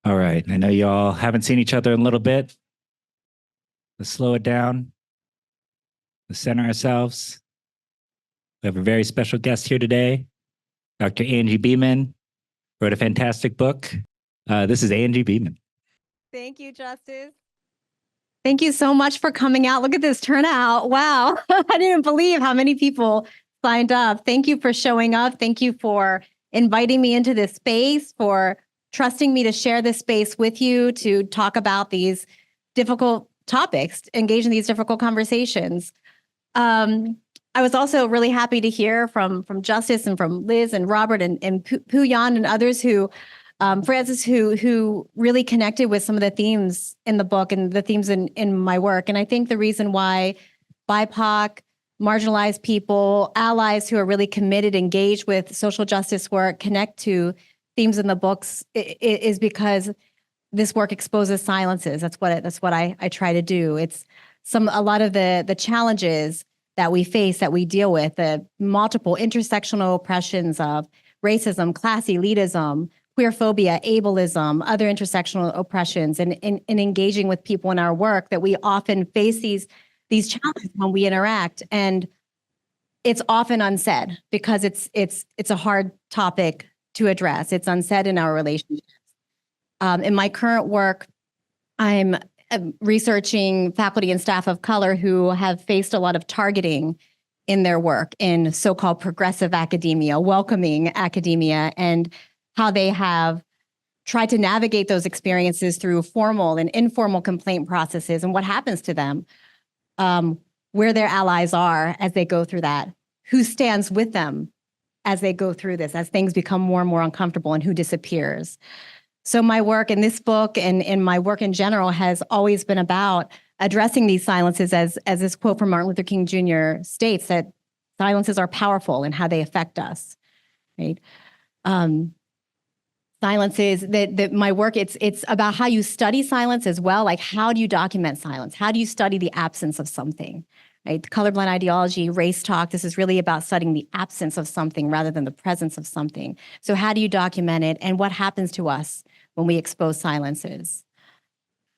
All right. I know you all haven't seen each other in a little bit. Let's slow it down. Let's center ourselves. We have a very special guest here today. Dr. Angie Beeman wrote a fantastic book. This is Angie Beeman. Thank you, Justice. Thank you so much for coming out. Look at this turnout. Wow. I didn't believe how many people signed up. Thank you for showing up. Thank you for inviting me into this space, for trusting me to share this space with you to talk about these difficult topics, engage in these difficult conversations. I was also really happy to hear from Justice and from Liz and Robert and Puyan and others who Francis, who really connected with some of the themes in the book and the themes in my work. And I think the reason why BIPOC, marginalized people, allies who are really committed, engaged with social justice work, connect to themes in the books is because this work exposes silences. That's what I try to do. It's a lot of the challenges that we face, that we deal with, the multiple intersectional oppressions of racism, class elitism, queerphobia, ableism, other intersectional oppressions, and engaging with people in our work, that we often face these challenges when we interact. And it's often unsaid because it's a hard topic to address. It's unsaid in our relationships. In my current work, I'm researching faculty and staff of color who have faced a lot of targeting in their work in so-called progressive academia, welcoming academia, and how they have tried to navigate those experiences through formal and informal complaint processes, and what happens to them, where their allies are as they go through that, who stands with them as they go through this, as things become more and more uncomfortable, and who disappears. So my work in this book and in my work in general has always been about addressing these silences, as this quote from Martin Luther King Jr. states, that silences are powerful in how they affect us, right? Silences, that my work, it's about how you study silence as well. Like, how do you document silence? How do you study the absence of something, right? The colorblind ideology, race talk, this is really about studying the absence of something rather than the presence of something. So how do you document it, and what happens to us when we expose silences?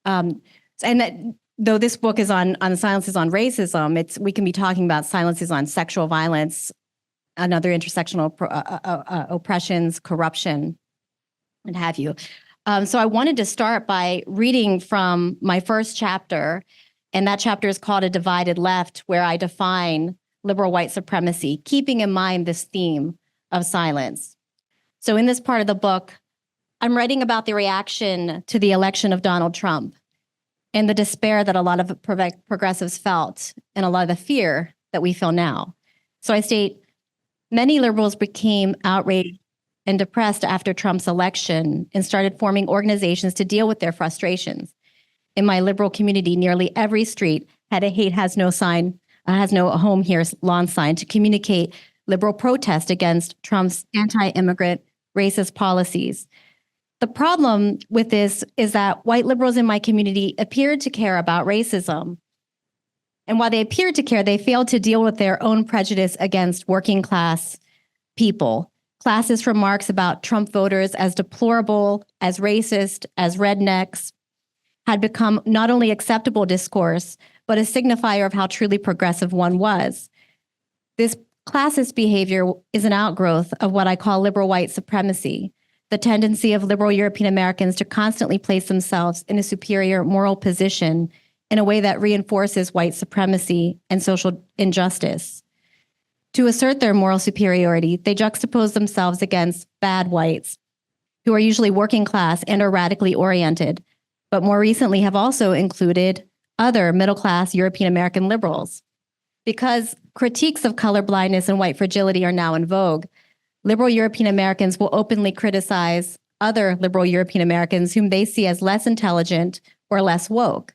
And that, though this book is on silences on racism, we can be talking about silences on sexual violence and other intersectional oppressions, corruption, what have you. So I wanted to start by reading from my first chapter, and that chapter is called A Divided Left, where I define liberal white supremacy, keeping in mind this theme of silence. So in this part of the book, I'm writing about the reaction to the election of Donald Trump and the despair that a lot of progressives felt, and a lot of the fear that we feel now. So I state, many liberals became outraged and depressed after Trump's election and started forming organizations to deal with their frustrations. In my liberal community, nearly every street had a hate has no home here lawn sign to communicate liberal protest against Trump's anti-immigrant racist policies. The problem with this is that white liberals in my community appeared to care about racism. And while they appeared to care, they failed to deal with their own prejudice against working class people. Classist remarks about Trump voters as deplorable, as racist, as rednecks had become not only acceptable discourse, but a signifier of how truly progressive one was. This classist behavior is an outgrowth of what I call liberal white supremacy, the tendency of liberal European Americans to constantly place themselves in a superior moral position in a way that reinforces white supremacy and social injustice. To assert their moral superiority, they juxtapose themselves against bad whites, who are usually working class and are radically oriented, but more recently have also included other middle-class European American liberals. Because critiques of colorblindness and white fragility are now in vogue, liberal European Americans will openly criticize other liberal European Americans whom they see as less intelligent or less woke.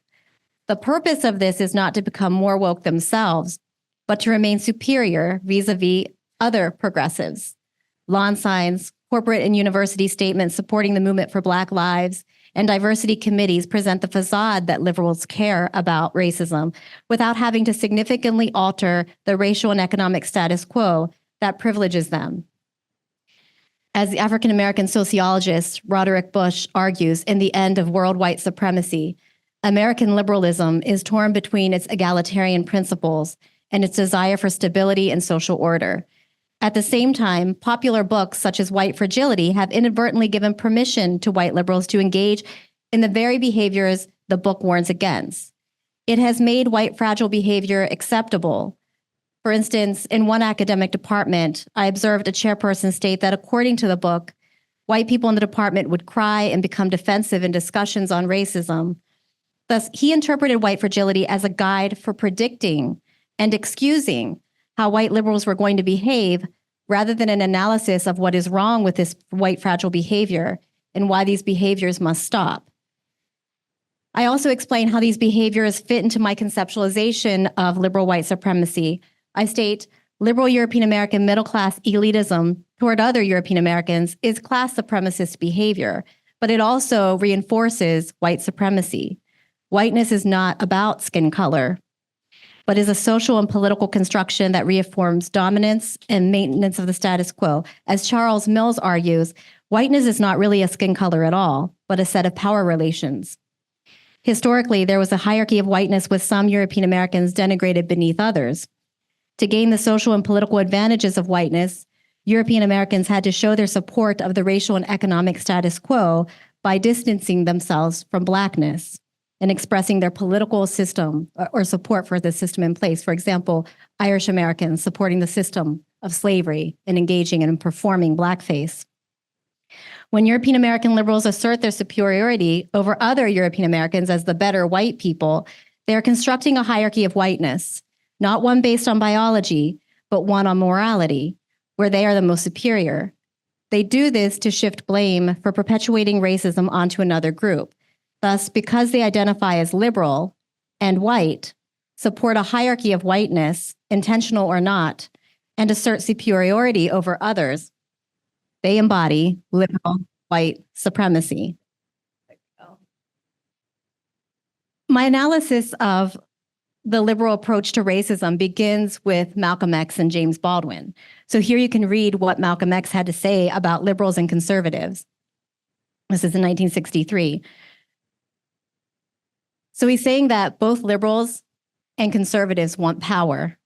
The purpose of this is not to become more woke themselves, but to remain superior vis-a-vis other progressives. Lawn signs, corporate and university statements supporting the movement for Black lives, and diversity committees present the facade that liberals care about racism without having to significantly alter the racial and economic status quo that privileges them. As the African-American sociologist Roderick Bush argues in The End of World White Supremacy, American liberalism is torn between its egalitarian principles and its desire for stability and social order. At the same time, popular books such as White Fragility have inadvertently given permission to white liberals to engage in the very behaviors the book warns against. It has made white fragile behavior acceptable. For instance, in one academic department, I observed a chairperson state that according to the book, white people in the department would cry and become defensive in discussions on racism. Thus, he interpreted white fragility as a guide for predicting and excusing how white liberals were going to behave rather than an analysis of what is wrong with this white fragile behavior and why these behaviors must stop. I also explain how these behaviors fit into my conceptualization of liberal white supremacy. I state, liberal European American middle-class elitism toward other European Americans is class supremacist behavior, but it also reinforces white supremacy. Whiteness is not about skin color, but is a social and political construction that reaffirms dominance and maintenance of the status quo. As Charles Mills argues, whiteness is not really a skin color at all, but a set of power relations. Historically, there was a hierarchy of whiteness with some European Americans denigrated beneath others. To gain the social and political advantages of whiteness, European Americans had to show their support of the racial and economic status quo by distancing themselves from Blackness and expressing their political system or support for the system in place. For example, Irish Americans supporting the system of slavery and engaging in performing blackface. When European American liberals assert their superiority over other European Americans as the better white people, they are constructing a hierarchy of whiteness, not one based on biology, but one on morality, where they are the most superior. They do this to shift blame for perpetuating racism onto another group. Thus, because they identify as liberal and white, support a hierarchy of whiteness, intentional or not, and assert superiority over others, they embody liberal white supremacy. My analysis of the liberal approach to racism begins with Malcolm X and James Baldwin. So here you can read what Malcolm X had to say about liberals and conservatives. This is in 1963. So he's saying that both liberals and conservatives want power,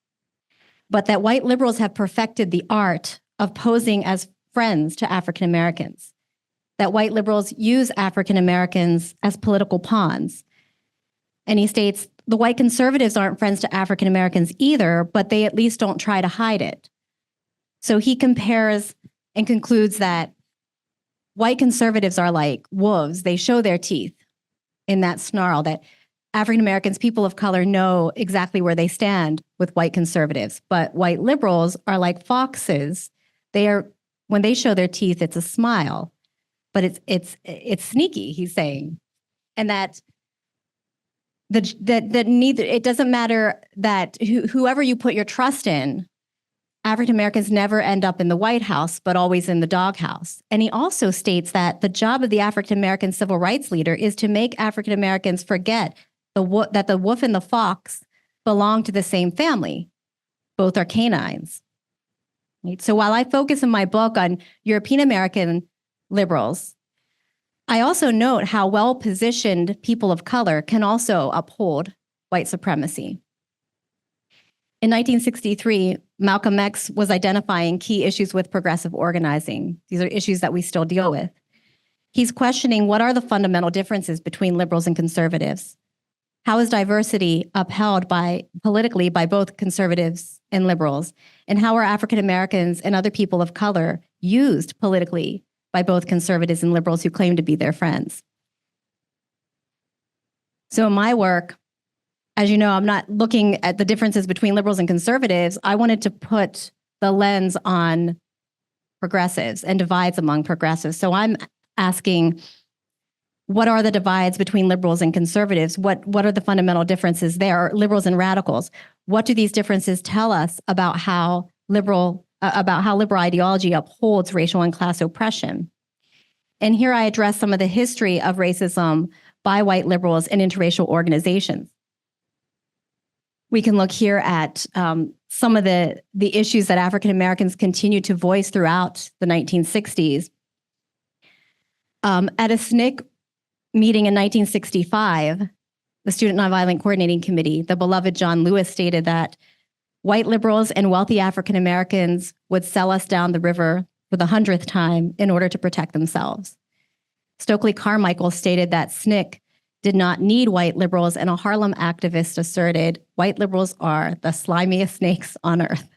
but that white liberals have perfected the art of posing as friends to African Americans, that white liberals use African Americans as political pawns. And he states, the white conservatives aren't friends to African Americans either, but they at least don't try to hide it. So he compares and concludes that white conservatives are like wolves. They show their teeth in that snarl, that African Americans, people of color, know exactly where they stand with white conservatives, but white liberals are like foxes. When they show their teeth, it's a smile, but it's sneaky, he's saying. And that neither, it doesn't matter that whoever you put your trust in, African Americans never end up in the White House, but always in the doghouse. And he also states that the job of the African American civil rights leader is to make African Americans forget that the wolf and the fox belong to the same family. Both are canines. Right? So while I focus in my book on European American liberals, I also note how well-positioned people of color can also uphold white supremacy. In 1963, Malcolm X was identifying key issues with progressive organizing. These are issues that we still deal with. He's questioning what are the fundamental differences between liberals and conservatives? How is diversity upheld politically by both conservatives and liberals? And how are African Americans and other people of color used politically by both conservatives and liberals who claim to be their friends? So in my work, as you know, I'm not looking at the differences between liberals and conservatives. I wanted to put the lens on progressives and divides among progressives. So I'm asking, what are the divides between liberals and conservatives? What are the fundamental differences there? Liberals and radicals. What do these differences tell us about how liberal ideology upholds racial and class oppression? And here I address some of the history of racism by white liberals and interracial organizations. We can look here at some of the issues that African Americans continued to voice throughout the 1960s. At a SNCC meeting in 1965, the Student Nonviolent Coordinating Committee, the beloved John Lewis, stated that white liberals and wealthy African Americans would sell us down the river for the 100th time in order to protect themselves. Stokely Carmichael stated that SNCC did not need white liberals, and a Harlem activist asserted, white liberals are the slimiest snakes on earth.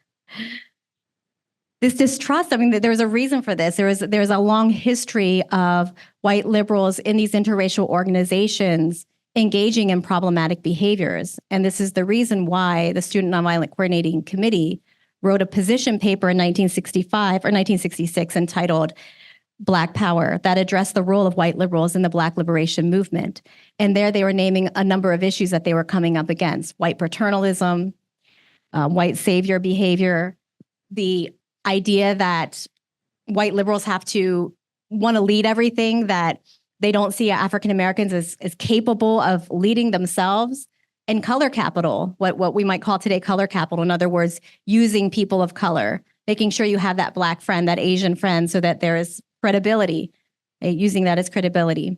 This distrust, I mean, there's a reason for this. There's a long history of white liberals in these interracial organizations engaging in problematic behaviors. And this is the reason why the Student Nonviolent Coordinating Committee wrote a position paper in 1965 or 1966 entitled Black Power that addressed the role of white liberals in the Black liberation movement. And there they were naming a number of issues that they were coming up against: white paternalism, white savior behavior, the idea that white liberals have to want to lead everything, that they don't see African Americans as capable of leading themselves, and color capital, what we might call today color capital. In other words, using people of color, making sure you have that Black friend, that Asian friend, so that there is credibility, using that as credibility.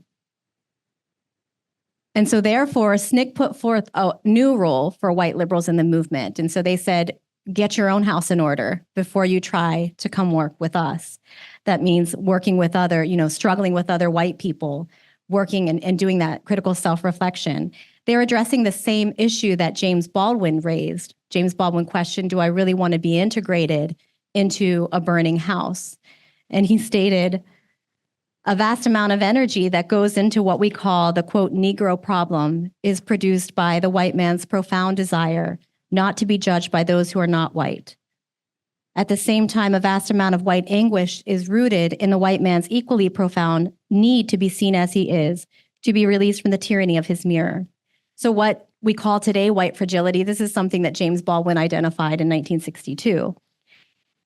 And so therefore, SNCC put forth a new role for white liberals in the movement. And so they said, get your own house in order before you try to come work with us. That means working with other, struggling with other white people, working and doing that critical self-reflection. They're addressing the same issue that James Baldwin raised. James Baldwin questioned, do I really want to be integrated into a burning house? And he stated, a vast amount of energy that goes into what we call the, quote, Negro problem is produced by the white man's profound desire not to be judged by those who are not white. At the same time, a vast amount of white anguish is rooted in the white man's equally profound need to be seen as he is, to be released from the tyranny of his mirror. So what we call today white fragility, this is something that James Baldwin identified in 1962.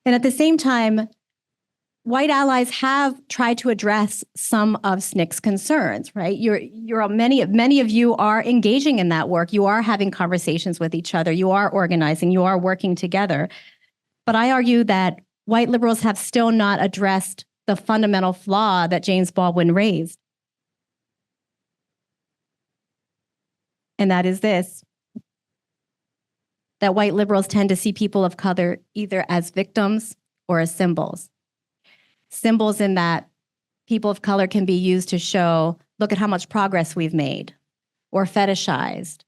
And at the same time, white allies have tried to address some of SNCC's concerns, right? Many of you are engaging in that work. You are having conversations with each other. You are organizing. You are working together. But I argue that white liberals have still not addressed the fundamental flaw that James Baldwin raised. And that is this, that white liberals tend to see people of color either as victims or as symbols. Symbols in that people of color can be used to show, look at how much progress we've made, or fetishized,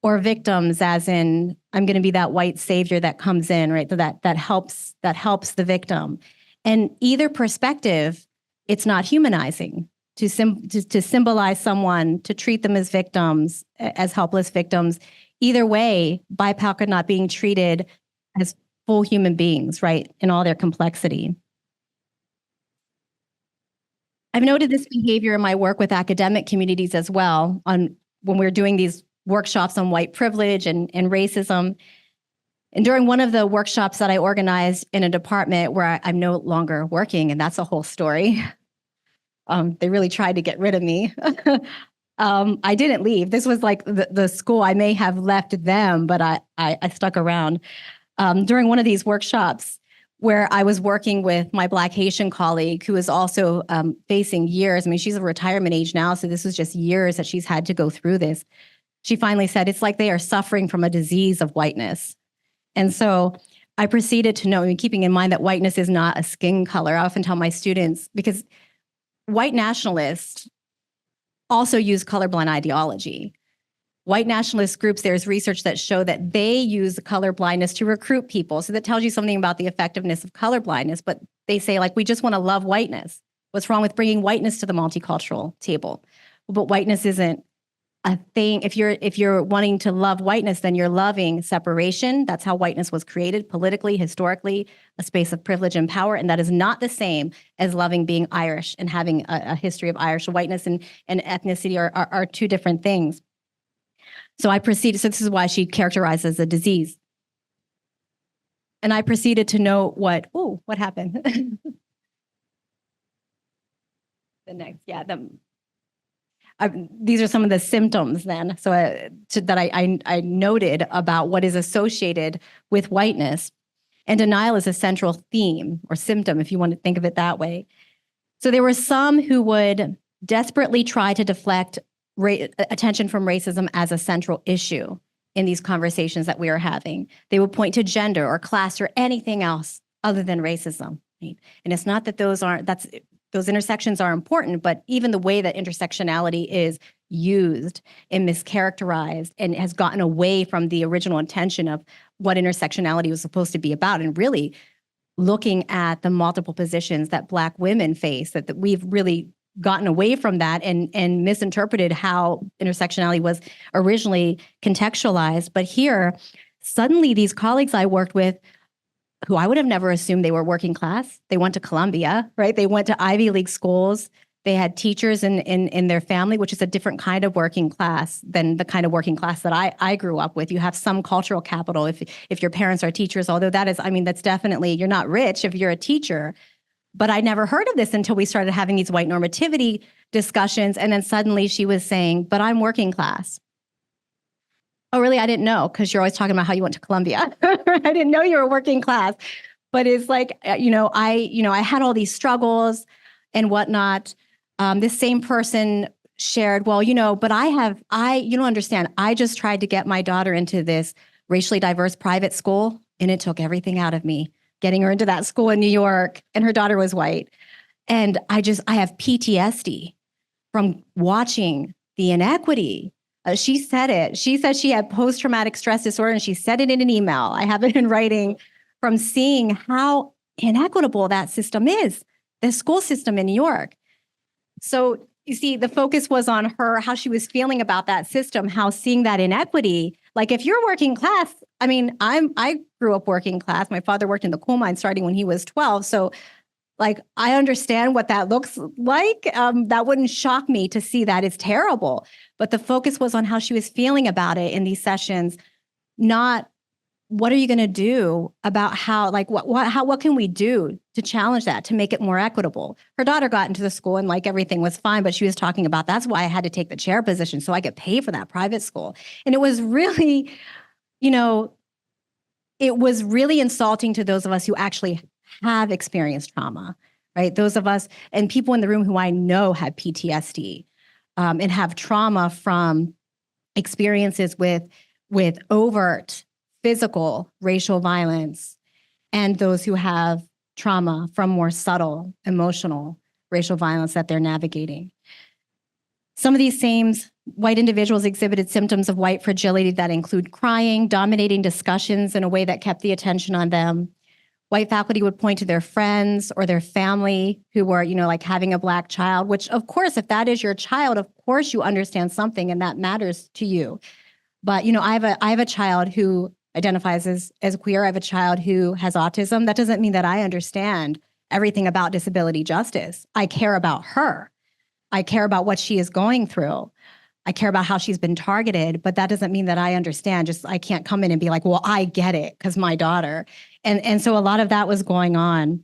or victims as in, I'm going to be that white savior that comes in, right? So that helps the victim. And either perspective, it's not humanizing to symbolize someone, to treat them as victims, as helpless victims. Either way, BIPOC are not being treated as full human beings, right? In all their complexity. I've noted this behavior in my work with academic communities as well, when we're doing these workshops on white privilege and racism. And during one of the workshops that I organized in a department where I'm no longer working, and that's a whole story. They really tried to get rid of me. I didn't leave. This was like the school. I may have left them, but I stuck around. During one of these workshops, where I was working with my Black Haitian colleague who is also facing years. I mean, she's a retirement age now, so this was just years that she's had to go through this. She finally said, it's like they are suffering from a disease of whiteness. And so I proceeded to know, keeping in mind that whiteness is not a skin color. I often tell my students, because white nationalists also use colorblind ideology. White nationalist groups, there's research that show that they use color blindness to recruit people. So that tells you something about the effectiveness of color blindness. But they say, like, we just want to love whiteness. What's wrong with bringing whiteness to the multicultural table? But whiteness isn't a thing. If you're wanting to love whiteness, then you're loving separation. That's how whiteness was created politically, historically, a space of privilege and power. And that is not the same as loving being Irish and having a history of Irish. Whiteness and ethnicity are two different things. So I proceeded, so this is why she characterized as a disease. And I proceeded to know what happened? The next, yeah. these are some of the symptoms then. So that I noted about what is associated with whiteness. And denial is a central theme or symptom, if you want to think of it that way. So there were some who would desperately try to deflect attention from racism as a central issue in these conversations that we are having. They would point to gender or class or anything else other than racism. Right? And it's not that those intersections are important, but even the way that intersectionality is used and mischaracterized and has gotten away from the original intention of what intersectionality was supposed to be about, and really looking at the multiple positions that Black women face, that we've really gotten away from that and misinterpreted how intersectionality was originally contextualized. But here, suddenly these colleagues I worked with, who I would have never assumed they were working class, they went to Columbia, right? They went to Ivy League schools. They had teachers in their family, which is a different kind of working class than the kind of working class that I grew up with. You have some cultural capital if your parents are teachers, although that's definitely, you're not rich if you're a teacher. But I never heard of this until we started having these white normativity discussions. And then suddenly she was saying, but I'm working class. Oh, really? I didn't know, because you're always talking about how you went to Columbia. I didn't know you were working class. But it's like, I had all these struggles and whatnot. This same person shared, well, but you don't understand. I just tried to get my daughter into this racially diverse private school, and it took everything out of me, getting her into that school in New York, and her daughter was white. And I have PTSD from watching the inequity. She said it. She said she had post-traumatic stress disorder, and she said it in an email. I have it in writing, from seeing how inequitable that system is, the school system in New York. So you see, the focus was on her, how she was feeling about that system, how seeing that inequity, like if you're working class, I grew up working class. My father worked in the coal mine starting when he was 12. So like, I understand what that looks like. That wouldn't shock me to see that. It's terrible. But the focus was on how she was feeling about it in these sessions, not what are you going to do about how, like, what can we do to challenge that, to make it more equitable? Her daughter got into the school and like everything was fine, but she was talking about, that's why I had to take the chair position so I could pay for that private school. And it was really, it was really insulting to those of us who actually have experienced trauma, right? Those of us and people in the room who I know have PTSD and have trauma from experiences with overt physical racial violence, and those who have trauma from more subtle emotional racial violence that they're navigating. Some of these same white individuals exhibited symptoms of white fragility that include crying, dominating discussions in a way that kept the attention on them. White faculty would point to their friends or their family who were, like having a Black child, which of course, if that is your child, of course you understand something and that matters to you. But, I have a child who identifies as queer. I have a child who has autism. That doesn't mean that I understand everything about disability justice. I care about her. I care about what she is going through. I care about how she's been targeted, but that doesn't mean that I understand. I can't come in and be like, well, I get it because my daughter. And so a lot of that was going on.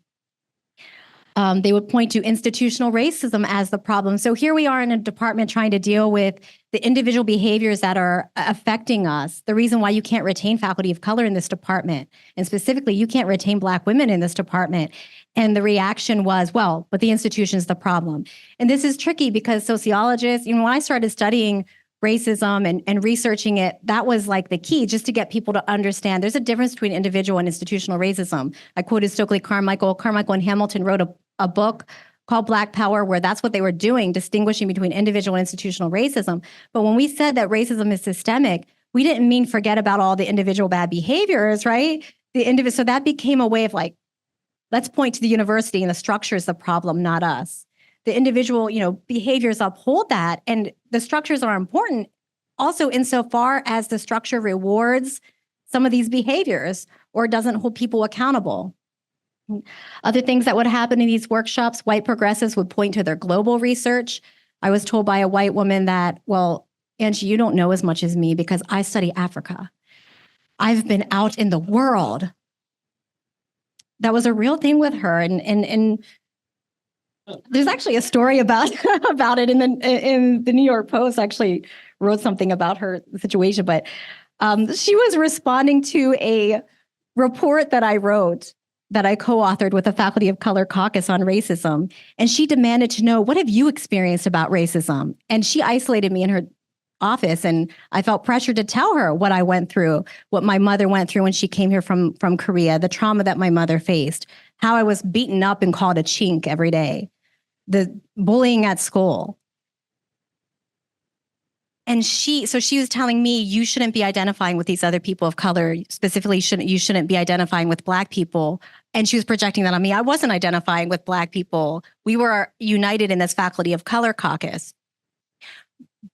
They would point to institutional racism as the problem. So here we are in a department trying to deal with the individual behaviors that are affecting us. The reason why you can't retain faculty of color in this department, and specifically you can't retain Black women in this department. And the reaction was, well, but the institution's the problem. And this is tricky because sociologists, when I started studying racism and researching it, that was like the key, just to get people to understand there's a difference between individual and institutional racism. I quoted Stokely Carmichael. Carmichael and Hamilton wrote a book called Black Power, where that's what they were doing, distinguishing between individual and institutional racism. But when we said that racism is systemic, we didn't mean forget about all the individual bad behaviors, right? So that became a way of like, let's point to the university and the structure is the problem, not us. The individual, behaviors uphold that, and the structures are important also insofar as the structure rewards some of these behaviors or doesn't hold people accountable. Other things that would happen in these workshops, white progressives would point to their global research. I was told by a white woman that, well, Angie, you don't know as much as me because I study Africa. I've been out in the world. That was a real thing with her. And There's actually a story about about it in the New York Post. Actually, wrote something about her situation, but she was responding to a report that I wrote that I co-authored with the Faculty of Color Caucus on racism, and she demanded to know, what have you experienced about racism? And she isolated me in her office, and I felt pressured to tell her what I went through, what my mother went through when she came here from Korea, the trauma that my mother faced, how I was beaten up and called a chink every day, the bullying at school. And she was telling me, you shouldn't be identifying with these other people of color, specifically you shouldn't be identifying with Black people. And she was projecting that on me. I wasn't identifying with Black people. We were united in this Faculty of Color Caucus.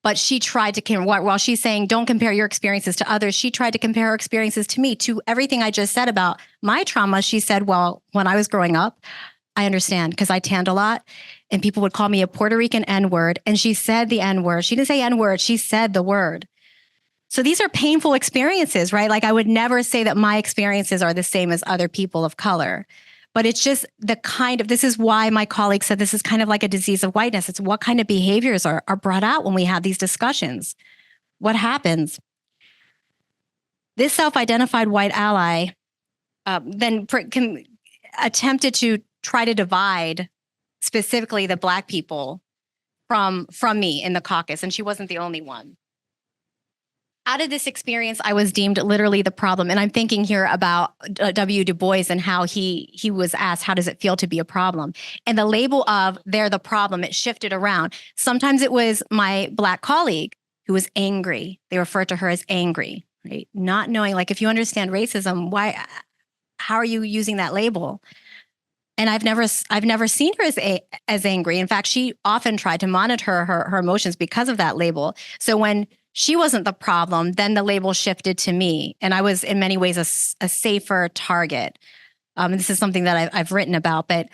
But she tried to, while she's saying, don't compare your experiences to others, she tried to compare her experiences to me, to everything I just said about my trauma. She said, well, when I was growing up, I understand because I tanned a lot and people would call me a Puerto Rican N-word. And she said the N-word. She didn't say N-word. She said the word. So these are painful experiences, right? Like, I would never say that my experiences are the same as other people of color. But it's just this is why my colleague said this is kind of like a disease of whiteness. It's what kind of behaviors are brought out when we have these discussions. What happens? This self-identified white ally then attempted to try to divide specifically the Black people from me in the caucus, and she wasn't the only one. Out of this experience, I was deemed literally the problem. And I'm thinking here about W. Du Bois and how he was asked, how does it feel to be a problem? And the label of they're the problem, it shifted around. Sometimes it was my Black colleague who was angry. They referred to her as angry, right? Not knowing, like, if you understand racism, how are you using that label? And I've never seen her as angry. In fact, she often tried to monitor her emotions because of that label. So when she wasn't the problem, then the label shifted to me. And I was in many ways a safer target. This is something that I've written about. But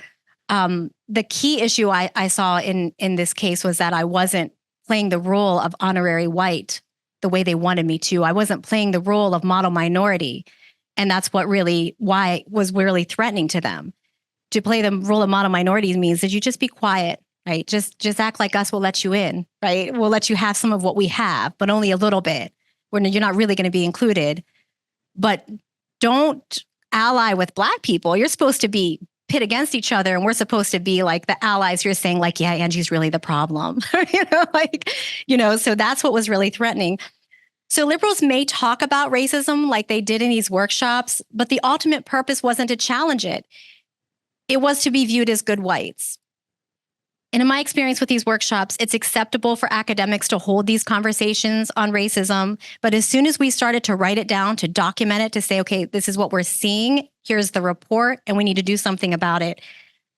the key issue I saw in this case was that I wasn't playing the role of honorary white the way they wanted me to. I wasn't playing the role of model minority. And that's why it was really threatening to them. To play the role of model minorities means that you just be quiet, right? Just act like us, we'll let you in, right? We'll let you have some of what we have, but only a little bit. When you're not really going to be included. But don't ally with Black people. You're supposed to be pit against each other, and we're supposed to be like the allies. You're saying, like, yeah, Angie's really the problem. So that's what was really threatening. So liberals may talk about racism like they did in these workshops, but the ultimate purpose wasn't to challenge it. It was to be viewed as good whites. And in my experience with these workshops, it's acceptable for academics to hold these conversations on racism. But as soon as we started to write it down, to document it, to say, okay, this is what we're seeing, here's the report, and we need to do something about it,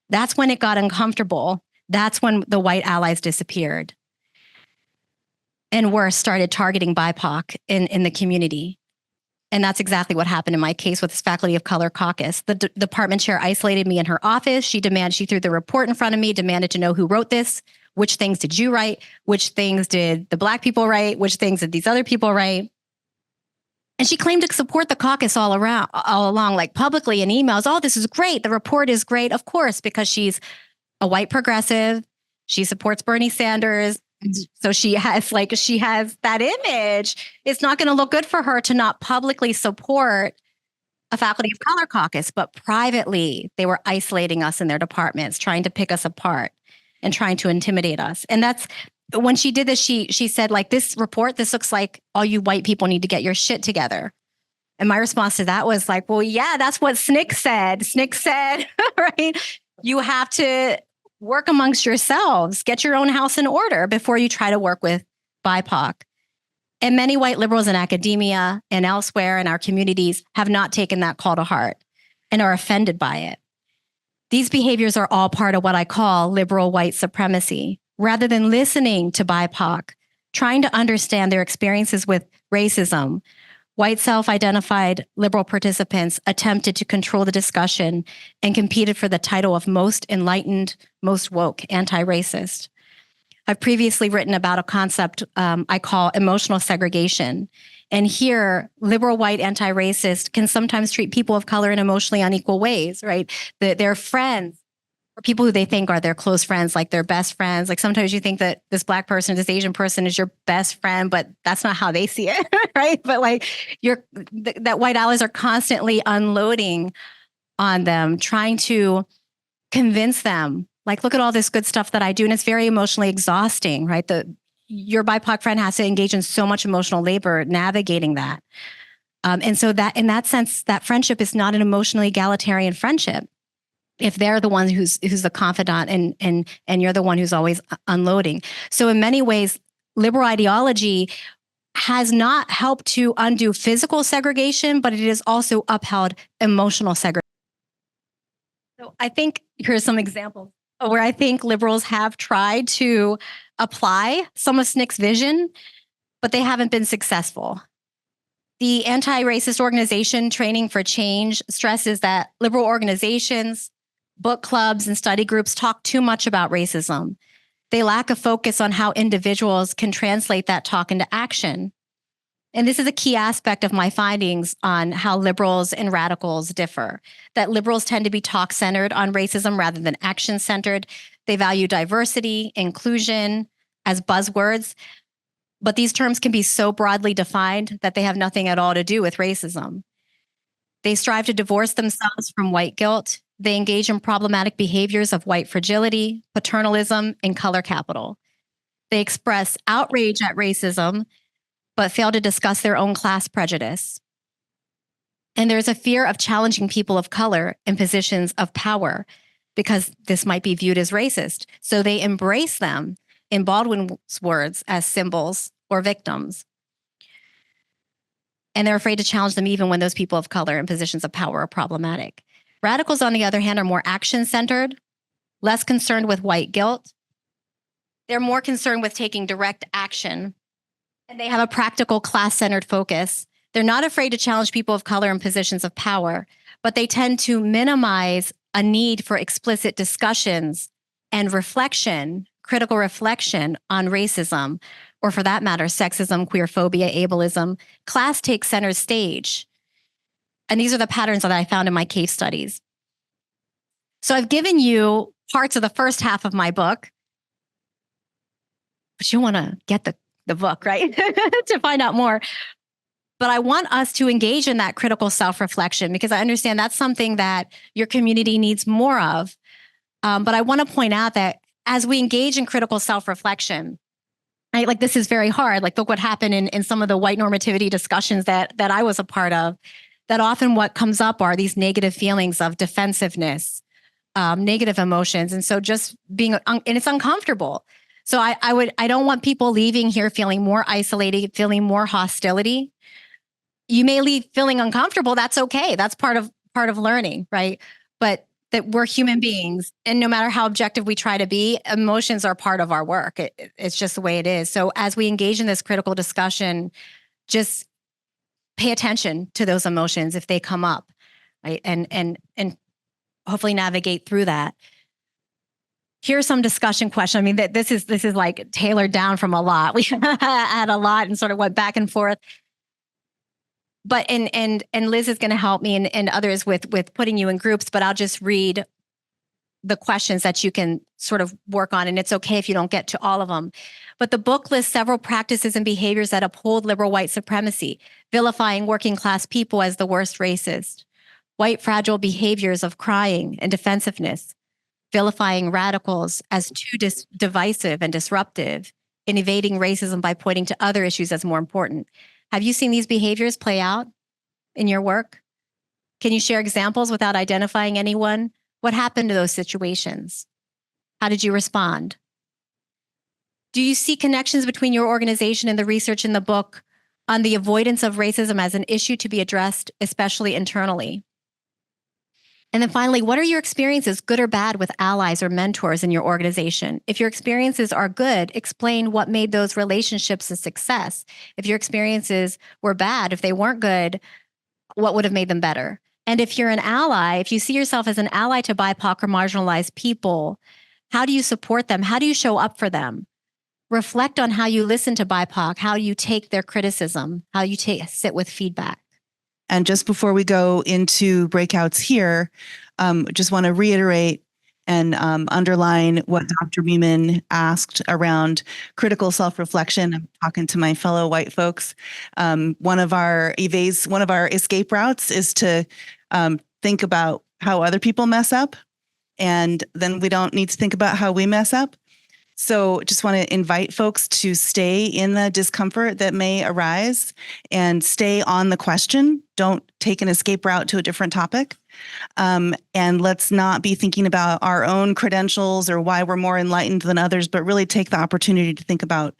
that's when it got uncomfortable. That's when the white allies disappeared. And worse, started targeting BIPOC in the community. And that's exactly what happened in my case with this Faculty of Color Caucus. The department chair isolated me in her office. She threw the report in front of me, demanded to know who wrote this, which things did you write, which things did the Black people write, which things did these other people write. And she claimed to support the caucus all along, like publicly in emails. Oh, this is great. The report is great. Of course, because she's a white progressive. She supports Bernie Sanders. So she has that image. It's not going to look good for her to not publicly support a Faculty of Color Caucus, but privately they were isolating us in their departments, trying to pick us apart and trying to intimidate us. And that's when she did this, she said, like, this report, this looks like all you white people need to get your shit together. And my response to that was like, well, yeah, that's what SNCC said. SNCC said, right? You have to work amongst yourselves, get your own house in order before you try to work with BIPOC. And many white liberals in academia and elsewhere in our communities have not taken that call to heart and are offended by it. These behaviors are all part of what I call liberal white supremacy. Rather than listening to BIPOC, trying to understand their experiences with racism, white self-identified liberal participants attempted to control the discussion and competed for the title of most enlightened, most woke anti-racist. I've previously written about a concept I call emotional segregation. And here, liberal white anti-racist can sometimes treat people of color in emotionally unequal ways, right? Their friends or people who they think are their close friends, like their best friends. Like sometimes you think that this Black person, this Asian person is your best friend, but that's not how they see it, right? But like that white allies are constantly unloading on them, trying to convince them, like, look at all this good stuff that I do. And it's very emotionally exhausting, right? Your BIPOC friend has to engage in so much emotional labor navigating that. And so that in that sense, that friendship is not an emotionally egalitarian friendship. If they're the one who's the confidant and you're the one who's always unloading. So in many ways, liberal ideology has not helped to undo physical segregation, but it has also upheld emotional segregation. So I think here's some examples where I think liberals have tried to apply some of SNCC's vision, but they haven't been successful. The anti-racist organization Training for Change stresses that liberal organizations, book clubs, and study groups talk too much about racism. They lack a focus on how individuals can translate that talk into action. And this is a key aspect of my findings on how liberals and radicals differ, that liberals tend to be talk-centered on racism rather than action-centered. They value diversity, inclusion as buzzwords, but these terms can be so broadly defined that they have nothing at all to do with racism. They strive to divorce themselves from white guilt. They engage in problematic behaviors of white fragility, paternalism, and color capital. They express outrage at racism, but fail to discuss their own class prejudice. And there's a fear of challenging people of color in positions of power because this might be viewed as racist. So they embrace them, in Baldwin's words, as symbols or victims. And they're afraid to challenge them even when those people of color in positions of power are problematic. Radicals, on the other hand, are more action-centered, less concerned with white guilt. They're more concerned with taking direct action, and they have a practical class-centered focus. They're not afraid to challenge people of color in positions of power, but they tend to minimize a need for explicit discussions and reflection, critical reflection on racism, or for that matter, sexism, queerphobia, ableism. Class takes center stage. And these are the patterns that I found in my case studies. So I've given you parts of the first half of my book, but you want to get the book, right? To find out more. But I want us to engage in that critical self-reflection because I understand that's something that your community needs more of. But I want to point out that as we engage in critical self-reflection, right, like this is very hard. Like look what happened in some of the white normativity discussions that I was a part of, that often what comes up are these negative feelings of defensiveness, negative emotions. And so just being, and it's uncomfortable. So I don't want people leaving here feeling more isolated, feeling more hostility. You may leave feeling uncomfortable. That's okay. That's part of learning, right? But that we're human beings, and no matter how objective we try to be, emotions are part of our work. It's just the way it is. So as we engage in this critical discussion, just pay attention to those emotions if they come up, right? And hopefully navigate through that. Here's some discussion question. I mean, this is like tailored down from a lot. We had a lot and sort of went back and forth. But and Liz is going to help me and others with putting you in groups, but I'll just read the questions that you can sort of work on, and it's okay if you don't get to all of them. But the book lists several practices and behaviors that uphold liberal white supremacy, vilifying working class people as the worst racist, white fragile behaviors of crying and defensiveness, vilifying radicals as too divisive and disruptive, and evading racism by pointing to other issues as more important. Have you seen these behaviors play out in your work? Can you share examples without identifying anyone? What happened to those situations? How did you respond? Do you see connections between your organization and the research in the book on the avoidance of racism as an issue to be addressed, especially internally? And then finally, what are your experiences, good or bad, with allies or mentors in your organization? If your experiences are good, explain what made those relationships a success. If your experiences were bad, if they weren't good, what would have made them better? And if you're an ally, if you see yourself as an ally to BIPOC or marginalized people, how do you support them? How do you show up for them? Reflect on how you listen to BIPOC, how you take their criticism, how you sit with feedback. And just before we go into breakouts here, just want to reiterate, and underline what Dr. Beeman asked around critical self-reflection. I'm talking to my fellow white folks. One of our escape routes is to think about how other people mess up, and then we don't need to think about how we mess up. So just want to invite folks to stay in the discomfort that may arise and stay on the question. Don't take an escape route to a different topic. And let's not be thinking about our own credentials or why we're more enlightened than others, but really take the opportunity to think about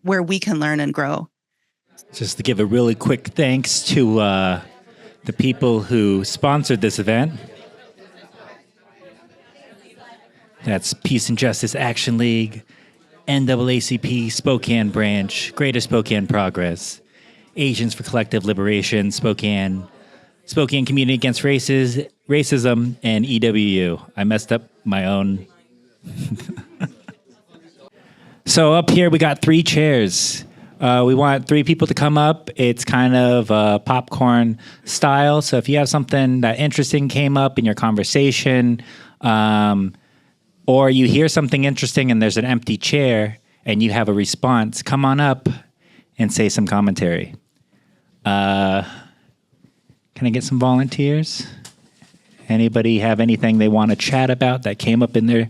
where we can learn and grow. Just to give a really quick thanks to the people who sponsored this event. That's Peace and Justice Action League, NAACP Spokane Branch, Greater Spokane Progress, Asians for Collective Liberation, Spokane Community Against Racism, and EWU. I messed up my own. So up here we got 3 chairs. We want 3 people to come up. It's kind of popcorn style. So if you have something that interesting came up in your conversation, or you hear something interesting and there's an empty chair and you have a response, come on up and say some commentary. Can I get some volunteers? Anybody have anything they want to chat about that came up in their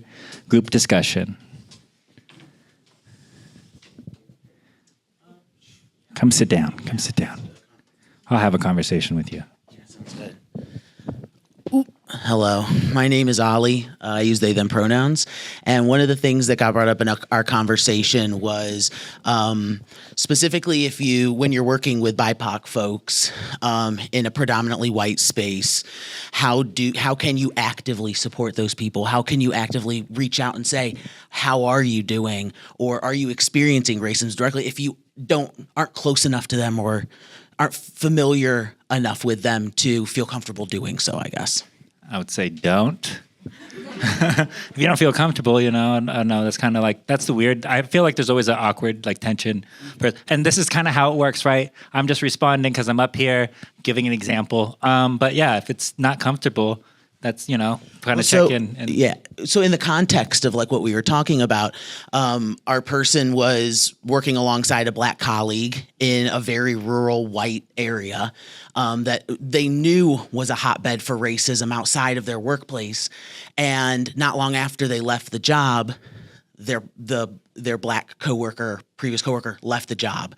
group discussion? Come sit down. Come sit down. I'll have a conversation with you. Sounds good. Hello, my name is Ali. I use they, them pronouns. And one of the things that got brought up in our conversation was specifically when you're working with BIPOC folks in a predominantly white space, how can you actively support those people? How can you actively reach out and say, how are you doing? Or are you experiencing racism directly if you aren't close enough to them or aren't familiar enough with them to feel comfortable doing so, I guess. I would say don't. If you don't feel comfortable, no, that's kind of like, that's the weird, I feel like there's always an awkward like tension. And this is kind of how it works, right? I'm just responding because I'm up here giving an example. But yeah, if it's not comfortable, that's, kind of check in. Yeah. So in the context of like what we were talking about, our person was working alongside a Black colleague in a very rural white area that they knew was a hotbed for racism outside of their workplace. And not long after they left the job, their Black previous coworker left the job.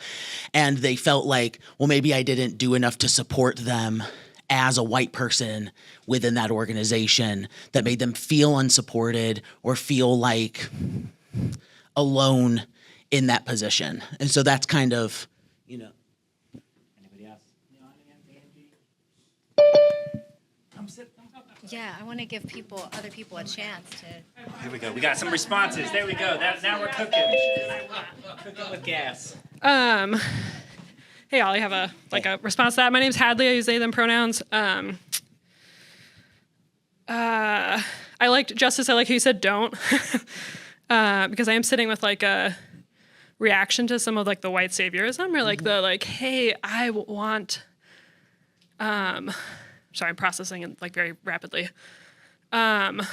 And they felt like, well, maybe I didn't do enough to support them as a white person within that organization, that made them feel unsupported or feel like alone in that position. And so that's kind of, Anybody else? Angie? Come sit. Yeah, I want to give other people a chance to. Here we go. We got some responses. There we go. Now we're cooking. Cooking with gas. Hey, Ollie, have a response to that. My name's Hadley. I use they, them pronouns. I liked Justice. I like how you said don't, because I am sitting with like a reaction to some of like the white saviorism or like the like, hey, I want. Sorry, I'm processing it like very rapidly. I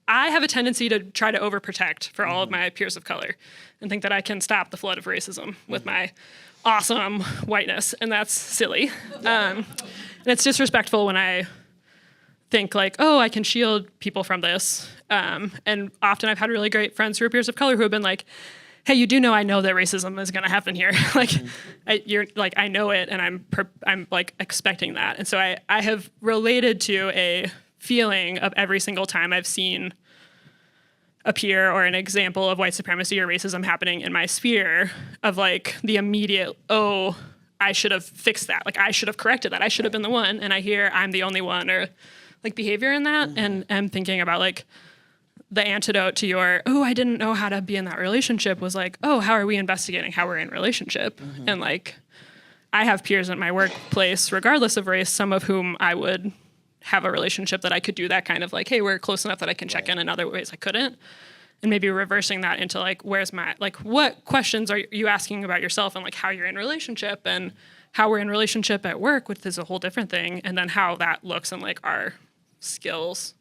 have a tendency to try to overprotect for all of my peers of color and think that I can stop the flood of racism with my awesome whiteness, and that's silly. And it's disrespectful when I think like, oh, I can shield people from this. And often I've had really great friends who are peers of color who have been like, hey, you do know I know that racism is going to happen here. Like, I know it, and I'm like expecting that. And so I have related to a feeling of every single time I've seen a peer or an example of white supremacy or racism happening in my sphere of like the immediate, oh, I should have fixed that. Like I should have corrected that. I should have been the one. And I hear I'm the only one or like behavior in that. And I'm thinking about like the antidote to your, oh, I didn't know how to be in that relationship was like, oh, how are we investigating how we're in relationship? And like, I have peers in my workplace, regardless of race, some of whom I would have a relationship that I could do that kind of like, hey, we're close enough that I can check in other ways I couldn't. And maybe reversing that into like, where's my, like, what questions are you asking about yourself and like how you're in relationship and how we're in relationship at work, which is a whole different thing. And then how that looks in like our skills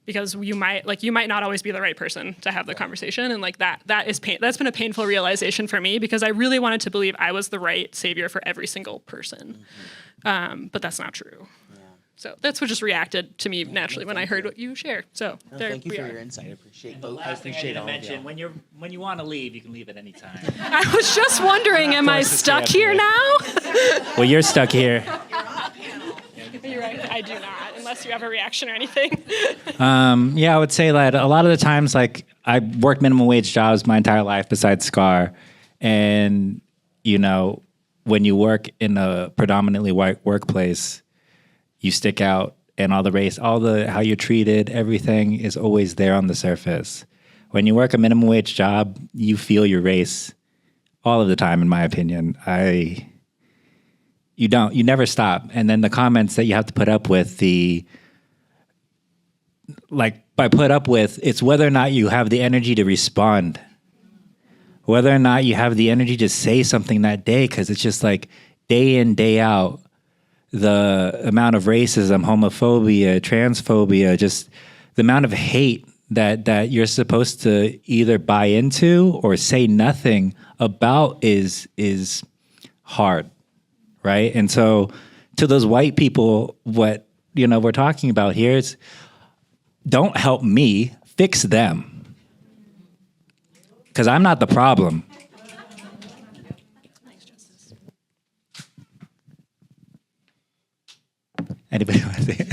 because you might not always be the right person to have the conversation. And like that is pain. That's been a painful realization for me, because I really wanted to believe I was the right savior for every single person. But that's not true. So that's what just reacted to me naturally when I heard what you shared. So Thank you for your insight. I appreciate both. I appreciate all of you. When you want to leave, you can leave at any time. I was just wondering, am I stuck here now? Well, you're stuck here. You're right. I do not, unless you have a reaction or anything. Yeah, I would say that a lot of the times, like, I worked minimum wage jobs my entire life besides SCAR. And, you know, when you work in a predominantly white workplace, you stick out, and all the race, how you're treated, everything is always there on the surface. When you work a minimum wage job, you feel your race all of the time, in my opinion. You never stop. And then the comments that you have to put up with, it's whether or not you have the energy to respond, whether or not you have the energy to say something that day, because it's just like day in, day out, the amount of racism, homophobia, transphobia, just the amount of hate that you're supposed to either buy into or say nothing about is hard, right? And so to those white people, what we're talking about here is, don't help me, fix them, because I'm not the problem. Anybody want to say it?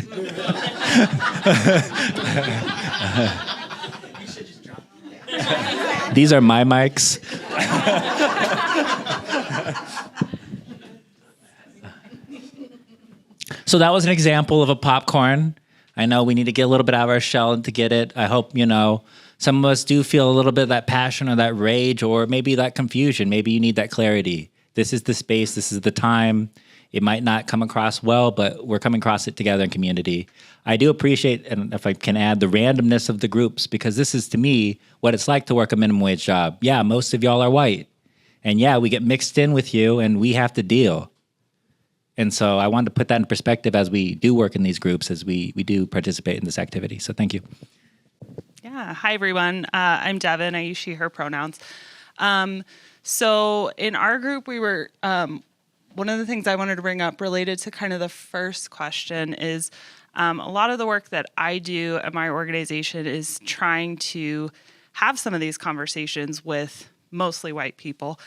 These are my mics. So that was an example of a popcorn. I know we need to get a little bit out of our shell to get it. I hope, some of us do feel a little bit of that passion or that rage, or maybe that confusion. Maybe you need that clarity. This is the space. This is the time. It might not come across well, but we're coming across it together in community. I do appreciate, and if I can add, the randomness of the groups, because this is, to me, what it's like to work a minimum wage job. Yeah, most of y'all are white. And yeah, we get mixed in with you, and we have to deal. And so I wanted to put that in perspective as we do work in these groups, as we do participate in this activity. So thank you. Yeah. Hi, everyone. I'm Devin. I use she, her pronouns. So in our group, we were... one of the things I wanted to bring up related to kind of the first question is a lot of the work that I do at my organization is trying to have some of these conversations with mostly white people,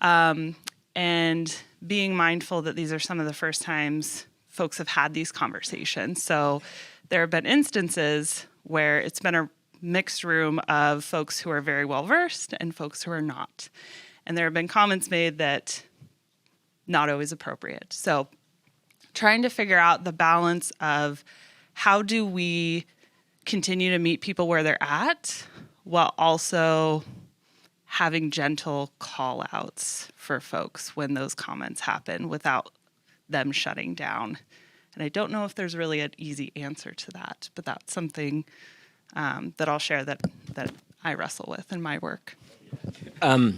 and being mindful that these are some of the first times folks have had these conversations. So there have been instances where it's been a mixed room of folks who are very well versed and folks who are not. And there have been comments made that not always appropriate. So trying to figure out the balance of how do we continue to meet people where they're at while also having gentle call outs for folks when those comments happen without them shutting down. And I don't know if there's really an easy answer to that, but that's something that I'll share that I wrestle with in my work. What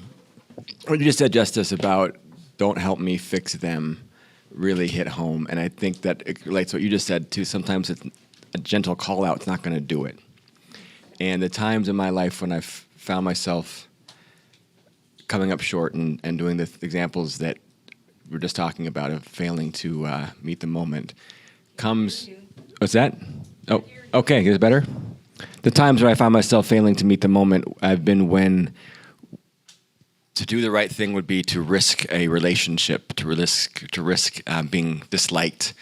you just said, Justice, about don't help me, fix them, really hit home. And I think that it relates to what you just said, too. Sometimes it's a gentle call out. It's not going to do it. And the times in my life when I've found myself coming up short and doing the examples that we're just talking about of failing to meet the moment comes... What's that? Oh, okay. Is it better? The times where I find myself failing to meet the moment have been when to do the right thing would be to risk a relationship, to risk being disliked,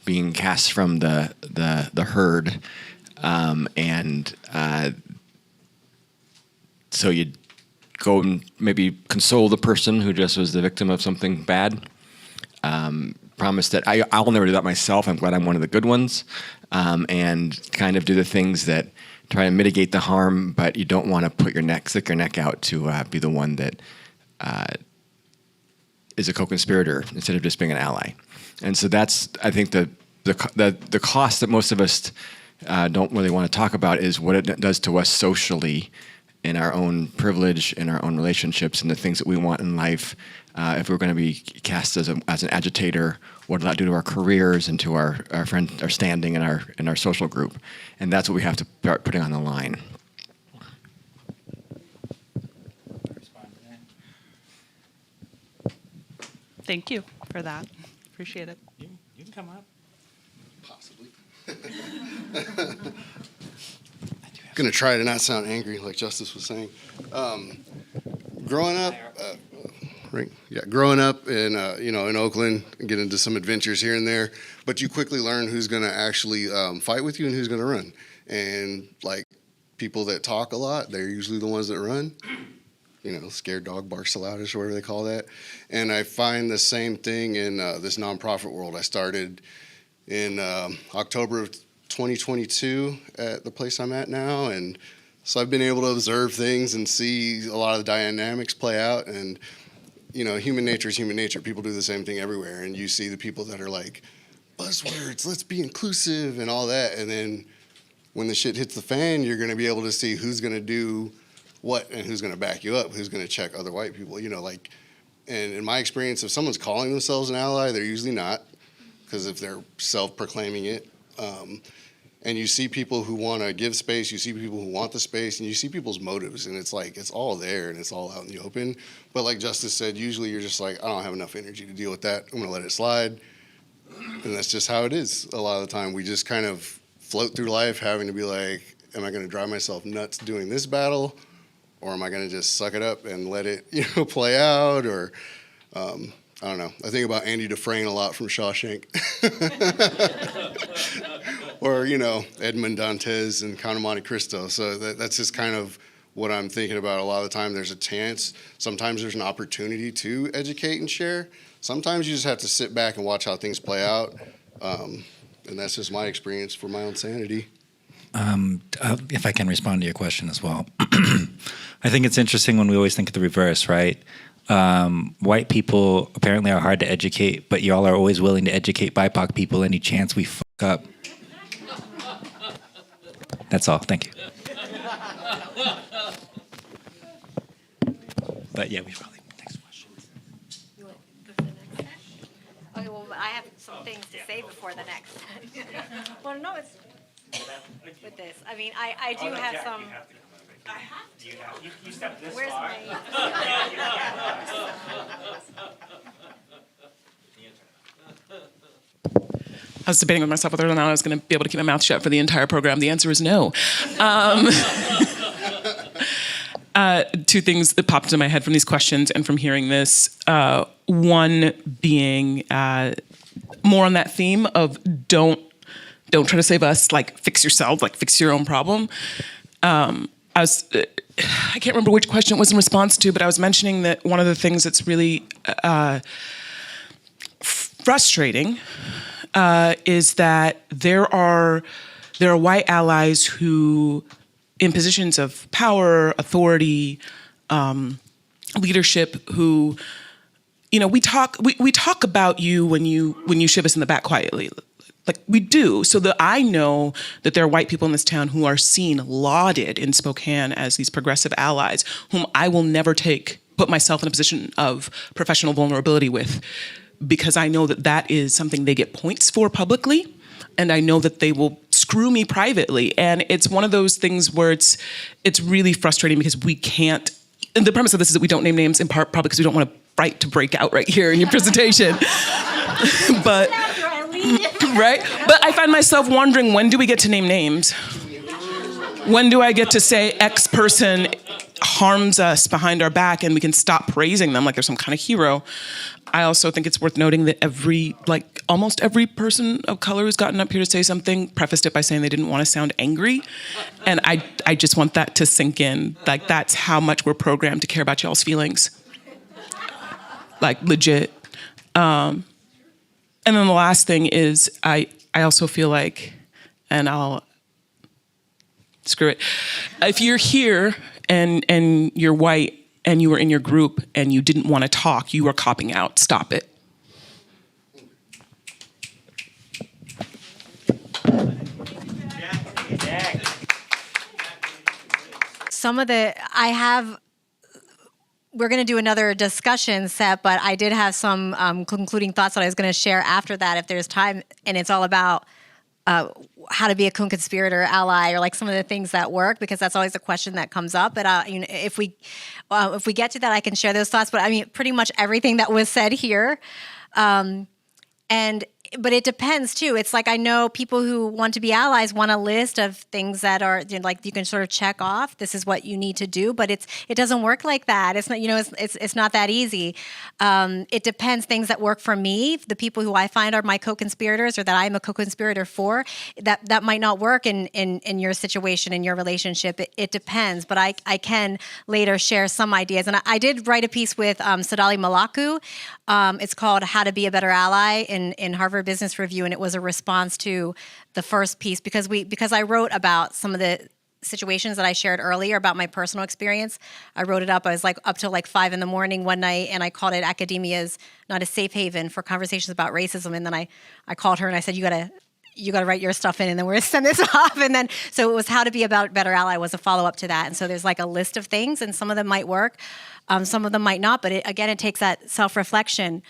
being cast from the herd, and so you'd go and maybe console the person who just was the victim of something bad. Promise that I'll never do that myself. I'm glad I'm one of the good ones, and kind of do the things that try to mitigate the harm, but you don't want to stick your neck out to be the one that is a co-conspirator instead of just being an ally. And so that's, I think, the cost that most of us don't really want to talk about is what it does to us socially in our own privilege, in our own relationships, and the things that we want in life. If we're going to be cast as an agitator, what does that do to our careers and to our friends, our standing in our social group? And that's what we have to start putting on the line. Thank you for that. Appreciate it. You can come up. Possibly. Gonna try to not sound angry, like Justice was saying. Growing up, growing up in in Oakland, and get into some adventures here and there, but you quickly learn who's gonna actually fight with you and who's gonna run. And like people that talk a lot, they're usually the ones that run. Scared dog barks the loudest, or whatever they call that. And I find the same thing in this nonprofit world. I started in October of 2022 at the place I'm at now, and so I've been able to observe things and see a lot of the dynamics play out. And human nature is human nature. People do the same thing everywhere, and you see the people that are like buzzwords, let's be inclusive and all that, and then when the shit hits the fan, you're going to be able to see who's going to do what and who's going to back you up, who's going to check other white people. And in my experience, if someone's calling themselves an ally, they're usually not, because if they're self-proclaiming it. And you see people who want to give space, you see people who want the space, and you see people's motives, and it's all there and it's all out in the open. But like Justice said, usually you're just like, I don't have enough energy to deal with that. I'm going to let it slide. And that's just how it is a lot of the time. We just kind of float through life having to be like, am I going to drive myself nuts doing this battle? Or am I going to just suck it up and let it, play out? Or, I don't know. I think about Andy Dufresne a lot from Shawshank. Or, Edmond Dantes and Count of Monte Cristo. So that's just kind of what I'm thinking about a lot of the time. There's a chance. Sometimes there's an opportunity to educate and share. Sometimes you just have to sit back and watch how things play out. And that's just my experience for my own sanity. If I can respond to your question as well. I think it's interesting when we always think of the reverse, right? White people apparently are hard to educate, but y'all are always willing to educate BIPOC people any chance we fuck up. That's all. Thank you. But yeah, we probably next question. You want to go to the next set? Okay, well, I have some things to say before the next set. Well, no, it's with this. I mean, I do have some. I have to. You stepped this Where's far. I was debating with myself whether or not I was going to be able to keep my mouth shut for the entire program. The answer is no. Two things that popped into my head from these questions and from hearing this. One being more on that theme of don't try to save us, like fix yourself, like fix your own problem. I can't remember which question it was in response to, but I was mentioning that one of the things that's really frustrating is that there are white allies who, in positions of power, authority, leadership, who, we talk about you when you shove us in the back quietly. Like we do, so that I know that there are white people in this town who are seen, lauded in Spokane as these progressive allies, whom I will never put myself in a position of professional vulnerability with, because I know that is something they get points for publicly, and I know that they will screw me privately. And it's one of those things where it's really frustrating because we can't. And the premise of this is that we don't name names in part probably because we don't want to break out right here in your presentation, but. Right? But I find myself wondering, when do we get to name names? When do I get to say X person harms us behind our back and we can stop praising them like they're some kind of hero? I also think it's worth noting that almost every person of color who's gotten up here to say something prefaced it by saying they didn't want to sound angry. And I just want that to sink in. Like, that's how much we're programmed to care about y'all's feelings. Like, legit. And then the last thing is, I also feel like, and I'll screw it. If you're here and you're white and you were in your group and you didn't want to talk, you are copping out. Stop it. we're going to do another discussion set, but I did have some concluding thoughts that I was going to share after that if there's time, and it's all about how to be a co-conspirator ally, or like some of the things that work, because that's always a question that comes up. But if we get to that, I can share those thoughts. But I mean, pretty much everything that was said here, but it depends too. It's like, I know people who want to be allies want a list of things that are, you know, like you can sort of check off. This is what you need to do, but it doesn't work like that. It's not, you know, it's not that easy. It depends. Things that work for me, the people who I find are my co-conspirators, or that I'm a co-conspirator for, that might not work in your situation, in your relationship. It depends. But I can later share some ideas. And I did write a piece with Sadali Malaku. It's called How to Be a Better Ally in Harvard Business Review, and it was a response to the first piece because I wrote about some of the situations that I shared earlier about my personal experience. I wrote it up. I was like up till like 5 a.m. one night, and I called it Academia's Not a Safe Haven for Conversations About Racism. And then I called her and I said, you gotta write your stuff in, and then we're gonna send this off. And then so it was How to Be a Better Ally was a follow up to that. And so there's like a list of things, and some of them might work, some of them might not. But it takes that self reflection.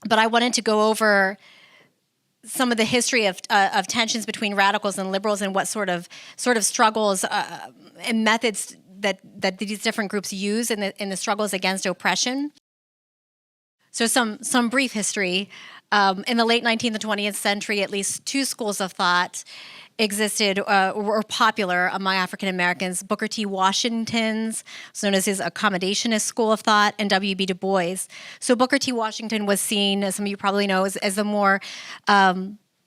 But I wanted to go over some of the history of tensions between radicals and liberals, and what sort of struggles and methods that these different groups use in the struggles against oppression. So some brief history. In the late 19th and 20th century, at least two schools of thought existed, were popular among African Americans: Booker T. Washington's, known as his accommodationist school of thought, and W.B. Du Bois. So Booker T. Washington was seen, as some of you probably know, as a more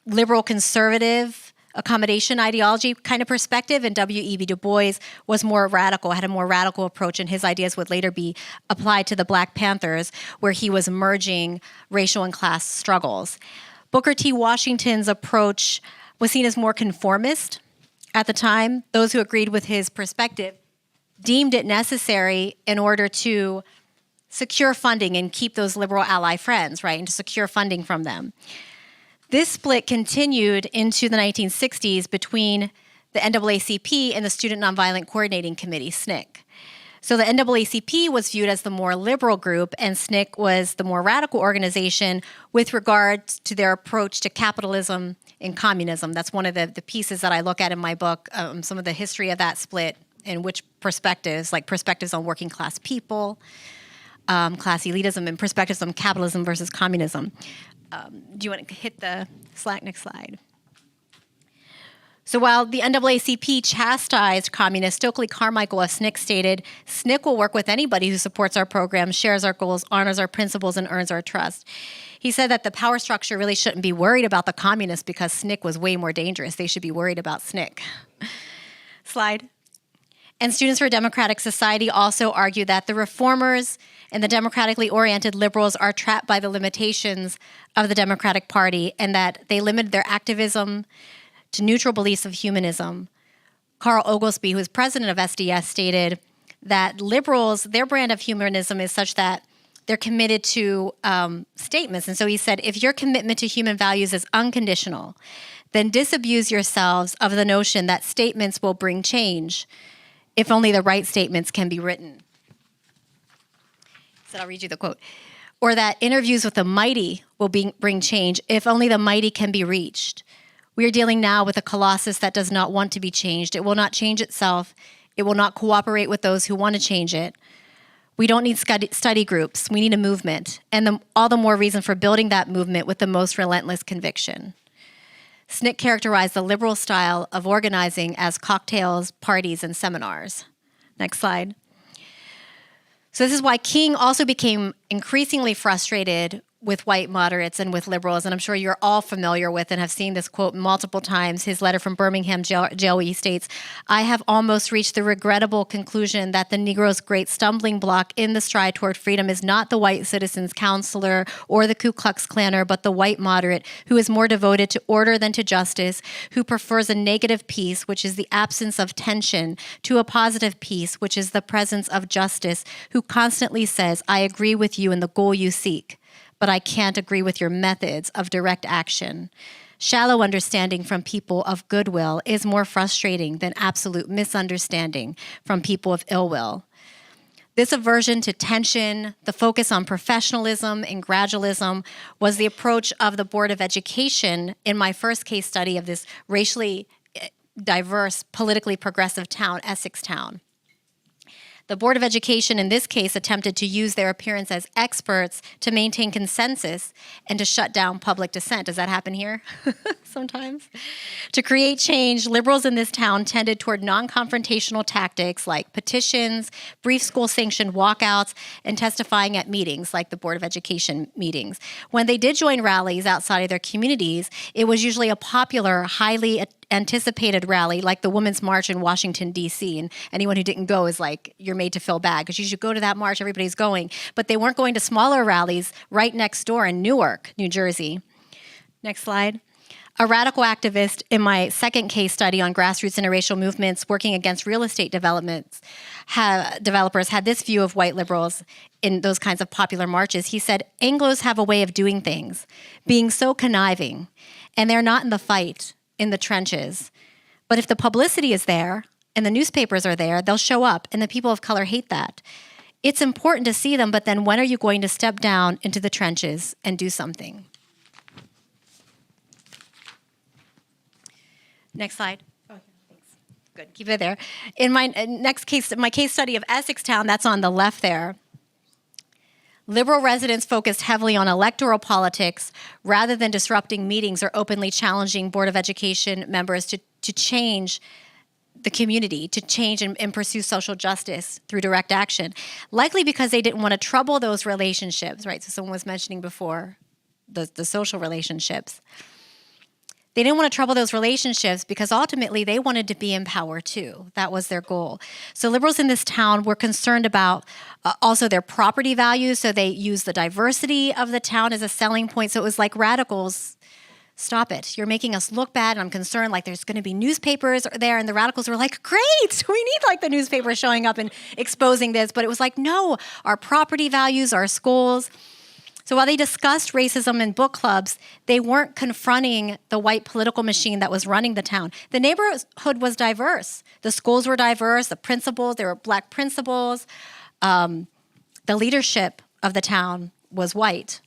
liberal conservative accommodation ideology kind of perspective, and W.E.B. Du Bois was more radical, had a more radical approach, and his ideas would later be applied to the Black Panthers, where he was merging racial and class struggles. Booker T. Washington's approach was seen as more conformist at the time. Those who agreed with his perspective deemed it necessary in order to secure funding and keep those liberal ally friends, right, and to secure funding from them. This split continued into the 1960s between the NAACP and the Student Nonviolent Coordinating Committee, SNCC. So the NAACP was viewed as the more liberal group, and SNCC was the more radical organization with regard to their approach to capitalism and communism. That's one of the pieces that I look at in my book, some of the history of that split, and which perspectives, like perspectives on working class people, class elitism, and perspectives on capitalism versus communism. Do you want to hit the next slide? So while the NAACP chastised communists, Stokely Carmichael of SNCC stated, "SNCC will work with anybody who supports our program, shares our goals, honors our principles, and earns our trust." He said that the power structure really shouldn't be worried about the communists because SNCC was way more dangerous. They should be worried about SNCC. Slide. And Students for a Democratic Society also argued that the reformers and the democratically oriented liberals are trapped by the limitations of the Democratic Party, and that they limited their activism to neutral beliefs of humanism. Carl Oglesby, who is president of SDS, stated that liberals, their brand of humanism is such that they're committed to statements. And so he said, if your commitment to human values is unconditional, then disabuse yourselves of the notion that statements will bring change if only the right statements can be written. So I'll read you the quote. Or that interviews with the mighty will bring change if only the mighty can be reached. We are dealing now with a colossus that does not want to be changed. It will not change itself. It will not cooperate with those who want to change it. We don't need study groups. We need a movement, and all the more reason for building that movement with the most relentless conviction. SNCC characterized the liberal style of organizing as cocktails, parties, and seminars. Next slide. So this is why King also became increasingly frustrated with white moderates and with liberals, and I'm sure you're all familiar with and have seen this quote multiple times, his letter from Birmingham jail where he states, "I have almost reached the regrettable conclusion that the Negro's great stumbling block in the stride toward freedom is not the white citizen's counselor or the Ku Klux Klaner, but the white moderate who is more devoted to order than to justice, who prefers a negative peace, which is the absence of tension, to a positive peace, which is the presence of justice, who constantly says, 'I agree with you in the goal you seek, but I can't agree with your methods of direct action.' Shallow understanding from people of goodwill is more frustrating than absolute misunderstanding from people of ill will. This aversion to tension, the focus on professionalism and gradualism was the approach of the Board of Education in my first case study of this racially diverse, politically progressive town, Essex Town. The Board of Education in this case attempted to use their appearance as experts to maintain consensus and to shut down public dissent. Does that happen here sometimes? To create change, liberals in this town tended toward non-confrontational tactics like petitions, brief school-sanctioned walkouts, and testifying at meetings like the Board of Education meetings. When they did join rallies outside of their communities, it was usually a popular, highly anticipated rally like the Women's March in Washington, D.C. And anyone who didn't go is like, you're made to feel bad because you should go to that march, everybody's going. But they weren't going to smaller rallies right next door in Newark, New Jersey. Next slide. A radical activist in my second case study on grassroots interracial movements working against real estate developers had this view of white liberals in those kinds of popular marches. He said, Anglos have a way of doing things, being so conniving, and they're not in the fight, in the trenches. But if the publicity is there and the newspapers are there, they'll show up, and the people of color hate that. It's important to see them, but then when are you going to step down into the trenches and do something? Next slide. Oh, thanks. Good, keep it there. In my next case, my case study of Essex Town, that's on the left there. Liberal residents focused heavily on electoral politics rather than disrupting meetings or openly challenging Board of Education members to change the community, to change and pursue social justice through direct action, likely because they didn't want to trouble those relationships, right? So someone was mentioning before the social relationships. They didn't want to trouble those relationships because ultimately they wanted to be in power too. That was their goal. So liberals in this town were concerned about also their property values. So they used the diversity of the town as a selling point. So it was like radicals, stop it. You're making us look bad. And I'm concerned like there's going to be newspapers there. And the radicals were like, great, we need like the newspaper showing up and exposing this. But it was like, no, our property values, our schools. So while they discussed racism in book clubs, they weren't confronting the white political machine that was running the town. The neighborhood was diverse. The schools were diverse, the principals, there were black principals. The leadership of the town was white.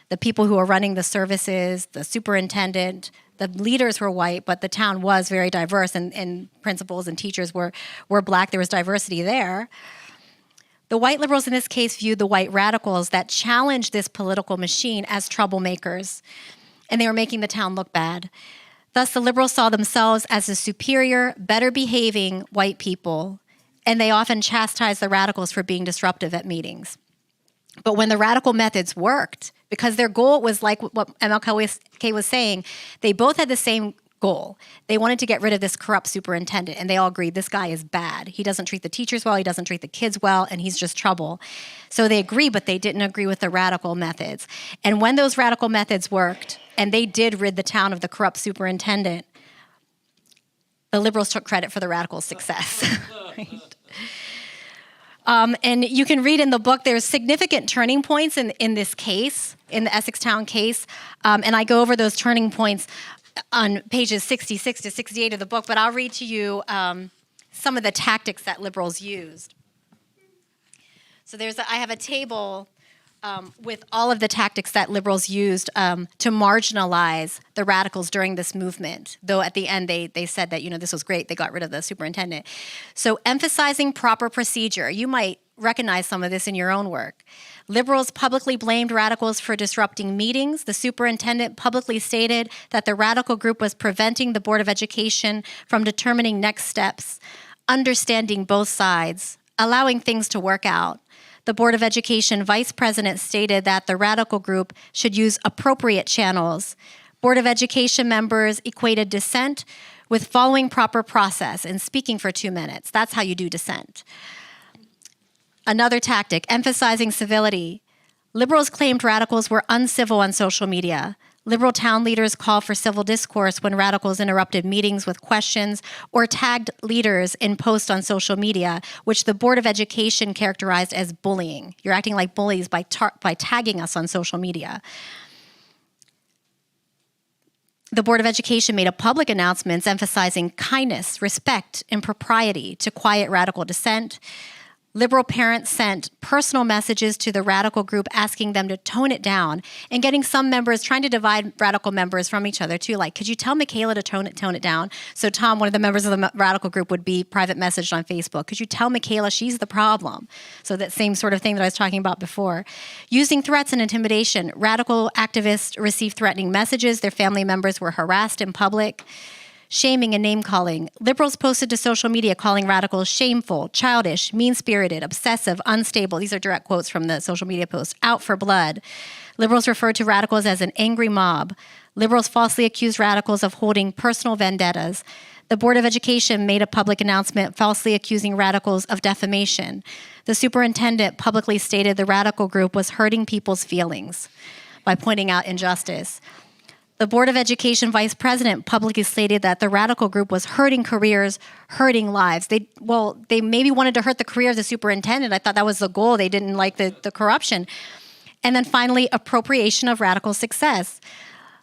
The people who were running the services, the superintendent, the leaders were white, but the town was very diverse, and principals and teachers were black. There was diversity there. The white liberals in this case viewed the white radicals that challenged this political machine as troublemakers, and they were making the town look bad. Thus, the liberals saw themselves as the superior, better behaving white people, and they often chastised the radicals for being disruptive at meetings. But when the radical methods worked, because their goal was like what MLK was saying, they both had the same goal. They wanted to get rid of this corrupt superintendent, and they all agreed this guy is bad. He doesn't treat the teachers well, he doesn't treat the kids well, and he's just trouble. So they agree, but they didn't agree with the radical methods. And when those radical methods worked, and they did rid the town of the corrupt superintendent, the liberals took credit for the radical success. Right? And you can read in the book, there's significant turning points in this case, in the Essex Town case, and I go over those turning points on pages 66 to 68 of the book, but I'll read to you some of the tactics that liberals used. So I have a table with all of the tactics that liberals used to marginalize the radicals during this movement, though at the end they said that, this was great, they got rid of the superintendent. So emphasizing proper procedure. You might recognize some of this in your own work. Liberals publicly blamed radicals for disrupting meetings. The superintendent publicly stated that the radical group was preventing the Board of Education from determining next steps, understanding both sides, allowing things to work out. The Board of Education vice president stated that the radical group should use appropriate channels. Board of Education members equated dissent with following proper process and speaking for 2 minutes. That's how you do dissent. Another tactic, emphasizing civility. Liberals claimed radicals were uncivil on social media. Liberal town leaders called for civil discourse when radicals interrupted meetings with questions or tagged leaders in posts on social media, which the Board of Education characterized as bullying. You're acting like bullies by tagging us on social media. The Board of Education made a public announcement emphasizing kindness, respect, and propriety to quiet radical dissent. Liberal parents sent personal messages to the radical group asking them to tone it down, and getting some members, trying to divide radical members from each other too. Like, could you tell Michaela to tone it down? So Tom, one of the members of the radical group, would be private messaged on Facebook. Could you tell Michaela she's the problem? So that same sort of thing that I was talking about before. Using threats and intimidation, radical activists received threatening messages. Their family members were harassed in public. Shaming and name-calling. Liberals posted to social media calling radicals shameful, childish, mean-spirited, obsessive, unstable. These are direct quotes from the social media post. Out for blood. Liberals referred to radicals as an angry mob. Liberals falsely accused radicals of holding personal vendettas. The Board of Education made a public announcement falsely accusing radicals of defamation. The superintendent publicly stated the radical group was hurting people's feelings by pointing out injustice. The Board of Education vice president publicly stated that the radical group was hurting careers, hurting lives. They maybe wanted to hurt the career of the superintendent. I thought that was the goal. They didn't like the corruption. And then finally, appropriation of radical success.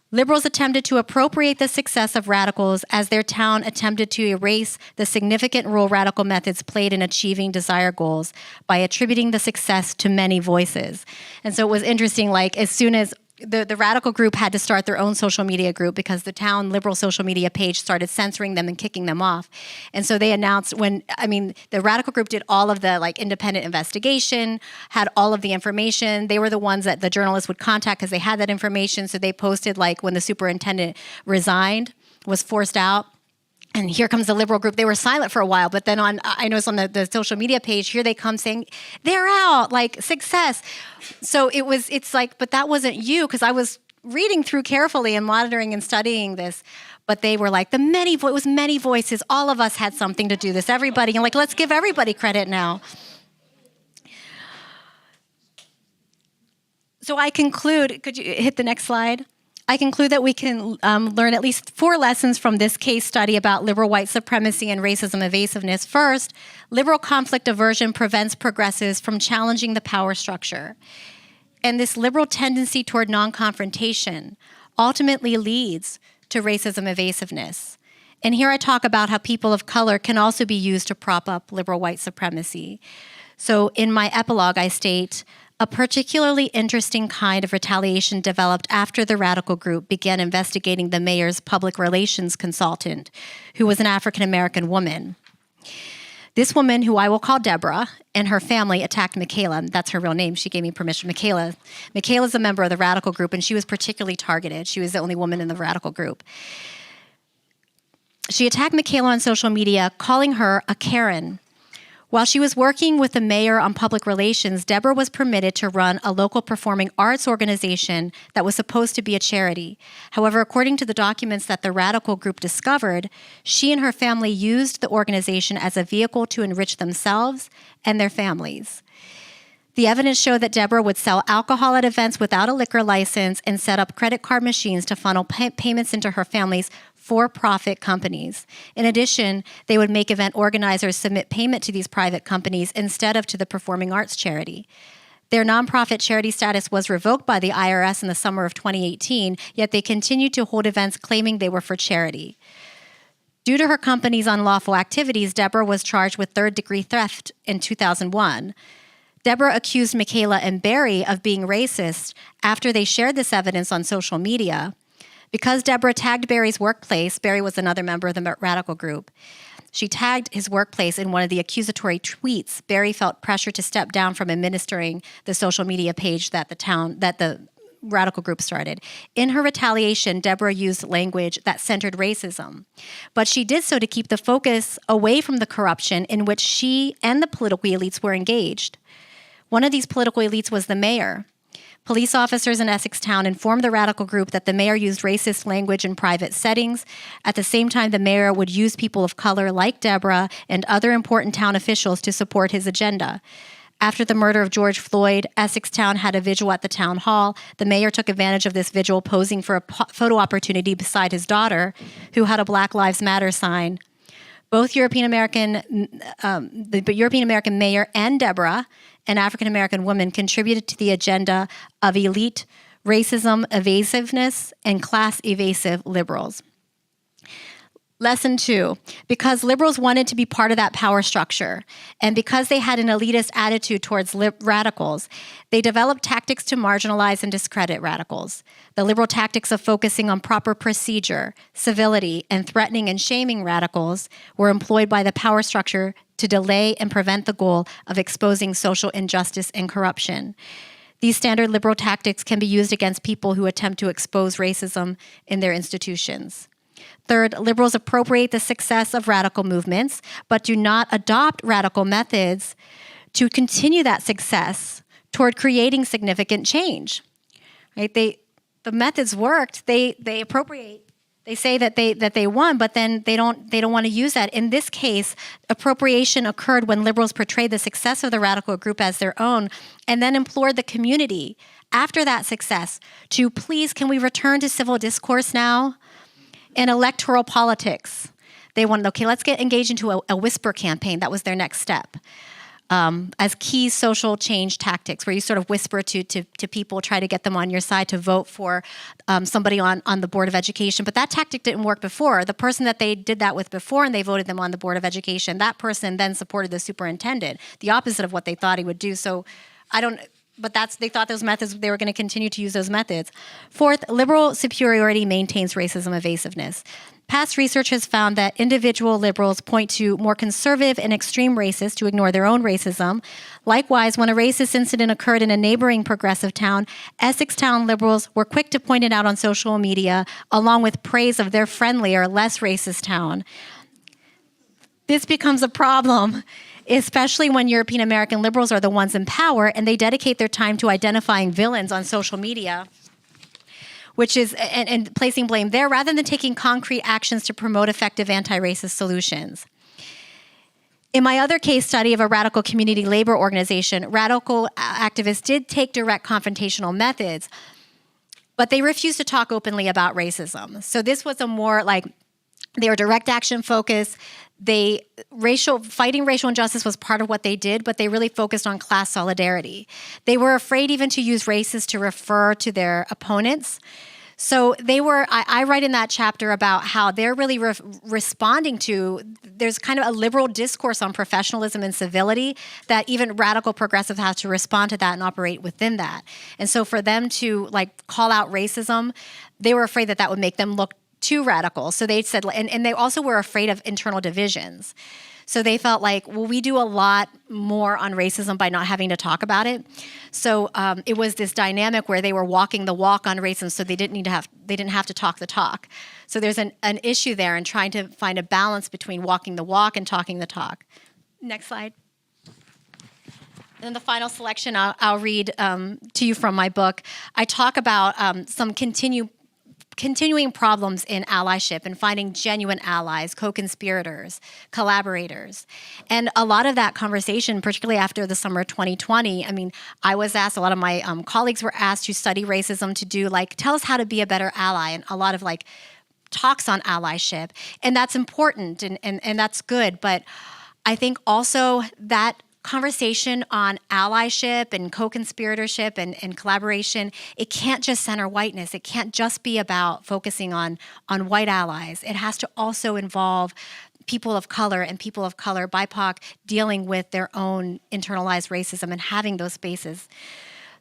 Liberals attempted to appropriate the success of radicals as their town attempted to erase the significant role radical methods played in achieving desired goals by attributing the success to many voices. And so it was interesting, like as soon as the radical group had to start their own social media group because the town liberal social media page started censoring them and kicking them off. And so they announced the radical group did all of the like independent investigation, had all of the information. They were the ones that the journalists would contact because they had that information. So they posted like when the superintendent resigned, was forced out. And here comes the liberal group. They were silent for a while, but then I noticed on the social media page, here they come saying, they're out, like success. So it's like, but that wasn't you, because I was reading through carefully and monitoring and studying this, but they were like, it was many voices. All of us had something to do this, everybody. And like, let's give everybody credit now. So I conclude, could you hit the next slide? I conclude that we can learn at least 4 lessons from this case study about liberal white supremacy and racism evasiveness. First, liberal conflict aversion prevents progressives from challenging the power structure. And this liberal tendency toward non-confrontation ultimately leads to racism evasiveness. And here I talk about how people of color can also be used to prop up liberal white supremacy. So in my epilogue, I state, a particularly interesting kind of retaliation developed after the radical group began investigating the mayor's public relations consultant, who was an African-American woman. This woman, who I will call Deborah, and her family attacked Michaela. That's her real name. She gave me permission. Michaela is a member of the radical group, and she was particularly targeted. She was the only woman in the radical group. She attacked Michaela on social media, calling her a Karen. While she was working with the mayor on public relations, Deborah was permitted to run a local performing arts organization that was supposed to be a charity. However, according to the documents that the radical group discovered, she and her family used the organization as a vehicle to enrich themselves and their families. The evidence showed that Deborah would sell alcohol at events without a liquor license and set up credit card machines to funnel payments into her family's for-profit companies. In addition, they would make event organizers submit payment to these private companies instead of to the performing arts charity. Their nonprofit charity status was revoked by the IRS in the summer of 2018, yet they continued to hold events claiming they were for charity. Due to her company's unlawful activities, Deborah was charged with third-degree theft in 2001. Deborah accused Michaela and Barry of being racist after they shared this evidence on social media. Because Deborah tagged Barry's workplace, Barry was another member of the radical group. She tagged his workplace in one of the accusatory tweets. Barry felt pressure to step down from administering the social media page that the radical group started. In her retaliation, Deborah used language that centered racism, but she did so to keep the focus away from the corruption in which she and the political elites were engaged. One of these political elites was the mayor. Police officers in Essex Town informed the radical group that the mayor used racist language in private settings. At the same time, the mayor would use people of color like Deborah and other important town officials to support his agenda. After the murder of George Floyd, Essex Town had a vigil at the town hall. The mayor took advantage of this vigil, posing for a photo opportunity beside his daughter, who had a Black Lives Matter sign. Both the European mayor and Deborah, an African-American woman, contributed to the agenda of elite racism evasiveness, and class evasive liberals. Lesson 2, because liberals wanted to be part of that power structure, and because they had an elitist attitude towards radicals, they developed tactics to marginalize and discredit radicals. The liberal tactics of focusing on proper procedure, civility, and threatening and shaming radicals were employed by the power structure to delay and prevent the goal of exposing social injustice and corruption. These standard liberal tactics can be used against people who attempt to expose racism in their institutions. Third, liberals appropriate the success of radical movements, but do not adopt radical methods to continue that success toward creating significant change. Right? The methods worked. They appropriate. They say that they won, but then they don't want to use that. In this case, appropriation occurred when liberals portrayed the success of the radical group as their own, and then implored the community after that success to please, can we return to civil discourse now? In electoral politics, they wanted, okay, let's get engaged into a whisper campaign. That was their next step. As key social change tactics, where you sort of whisper to people, try to get them on your side to vote for somebody on the Board of Education. But that tactic didn't work before. The person that they did that with before and they voted them on the Board of Education, that person then supported the superintendent, the opposite of what they thought he would do. So they thought those methods, they were going to continue to use those methods. Fourth, liberal superiority maintains racism evasiveness. Past research has found that individual liberals point to more conservative and extreme racists to ignore their own racism. Likewise, when a racist incident occurred in a neighboring progressive town, Essex town liberals were quick to point it out on social media, along with praise of their friendlier, less racist town. This becomes a problem, especially when European American liberals are the ones in power and they dedicate their time to identifying villains on social media, which is and placing blame there rather than taking concrete actions to promote effective anti-racist solutions. In my other case study of a radical community labor organization, radical activists did take direct confrontational methods, but they refused to talk openly about racism. So this was a more like, they were direct action focused. Fighting racial injustice was part of what they did, but they really focused on class solidarity. They were afraid even to use racist to refer to their opponents. So I write in that chapter about how they're really responding to, there's kind of a liberal discourse on professionalism and civility that even radical progressives have to respond to that and operate within that. And so for them to call out racism, they were afraid that would make them look too radical. So they said, and they also were afraid of internal divisions. So they felt like, well, we do a lot more on racism by not having to talk about it. So it was this dynamic where they were walking the walk on racism, so they didn't have to talk the talk. So there's an issue there in trying to find a balance between walking the walk and talking the talk. Next slide. And the final selection I'll read to you from my book. I talk about some continuing problems in allyship and finding genuine allies, co-conspirators, collaborators. And a lot of that conversation, particularly after the summer of 2020, I was asked, a lot of my colleagues were asked to study racism, to do tell us how to be a better ally, and a lot of talks on allyship. And that's important and that's good. But I think also that conversation on allyship and co-conspiratorship and collaboration, it can't just center whiteness. It can't just be about focusing on white allies. It has to also involve people of color and people of color, BIPOC, dealing with their own internalized racism and having those spaces.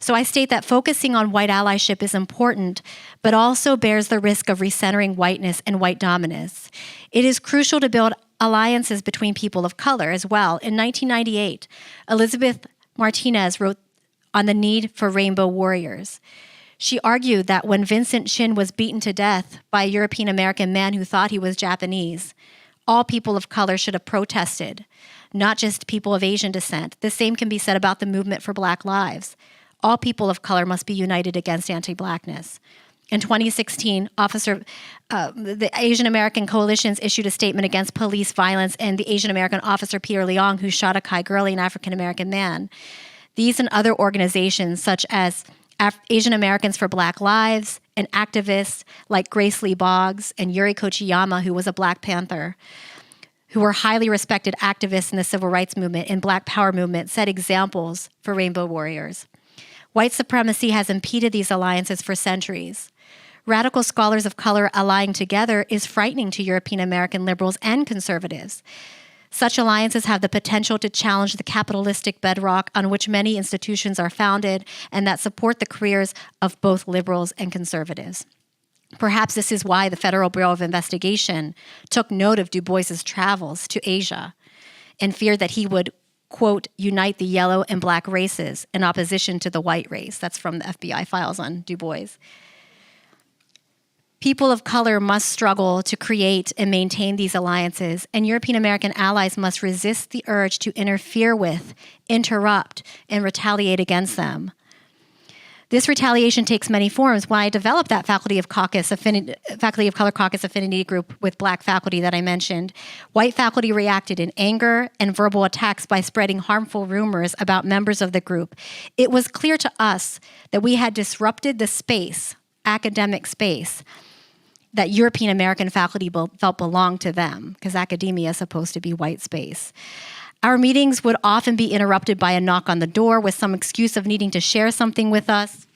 So I state that focusing on white allyship is important, but also bears the risk of recentering whiteness and white dominance. It is crucial to build alliances between people of color as well. In 1998, Elizabeth Martinez wrote on the need for rainbow warriors. She argued that when Vincent Chin was beaten to death by a European American man who thought he was Japanese, all people of color should have protested, not just people of Asian descent. The same can be said about the movement for Black lives. All people of color must be united against anti-Blackness. In 2016, the Asian American coalitions issued a statement against police violence and the Asian American officer Peter Leong, who shot a Kai Gurley, an African American man. These and other organizations, such as Asian Americans for Black Lives and activists like Grace Lee Boggs and Yuri Kochiyama, who was a Black Panther, who were highly respected activists in the civil rights movement and Black Power movement, set examples for rainbow warriors. White supremacy has impeded these alliances for centuries. Radical scholars of color allying together is frightening to European American liberals and conservatives. Such alliances have the potential to challenge the capitalistic bedrock on which many institutions are founded and that support the careers of both liberals and conservatives. Perhaps this is why the Federal Bureau of Investigation took note of Du Bois's travels to Asia and feared that he would, quote, unite the yellow and black races in opposition to the white race. That's from the FBI files on Du Bois. People of color must struggle to create and maintain these alliances, and European American allies must resist the urge to interfere with, interrupt, and retaliate against them. This retaliation takes many forms. When I developed that faculty of color caucus affinity group with black faculty that I mentioned, white faculty reacted in anger and verbal attacks by spreading harmful rumors about members of the group. It was clear to us that we had disrupted the space, academic space, that European American faculty felt belonged to them, because academia is supposed to be white space. Our meetings would often be interrupted by a knock on the door with some excuse of needing to share something with us.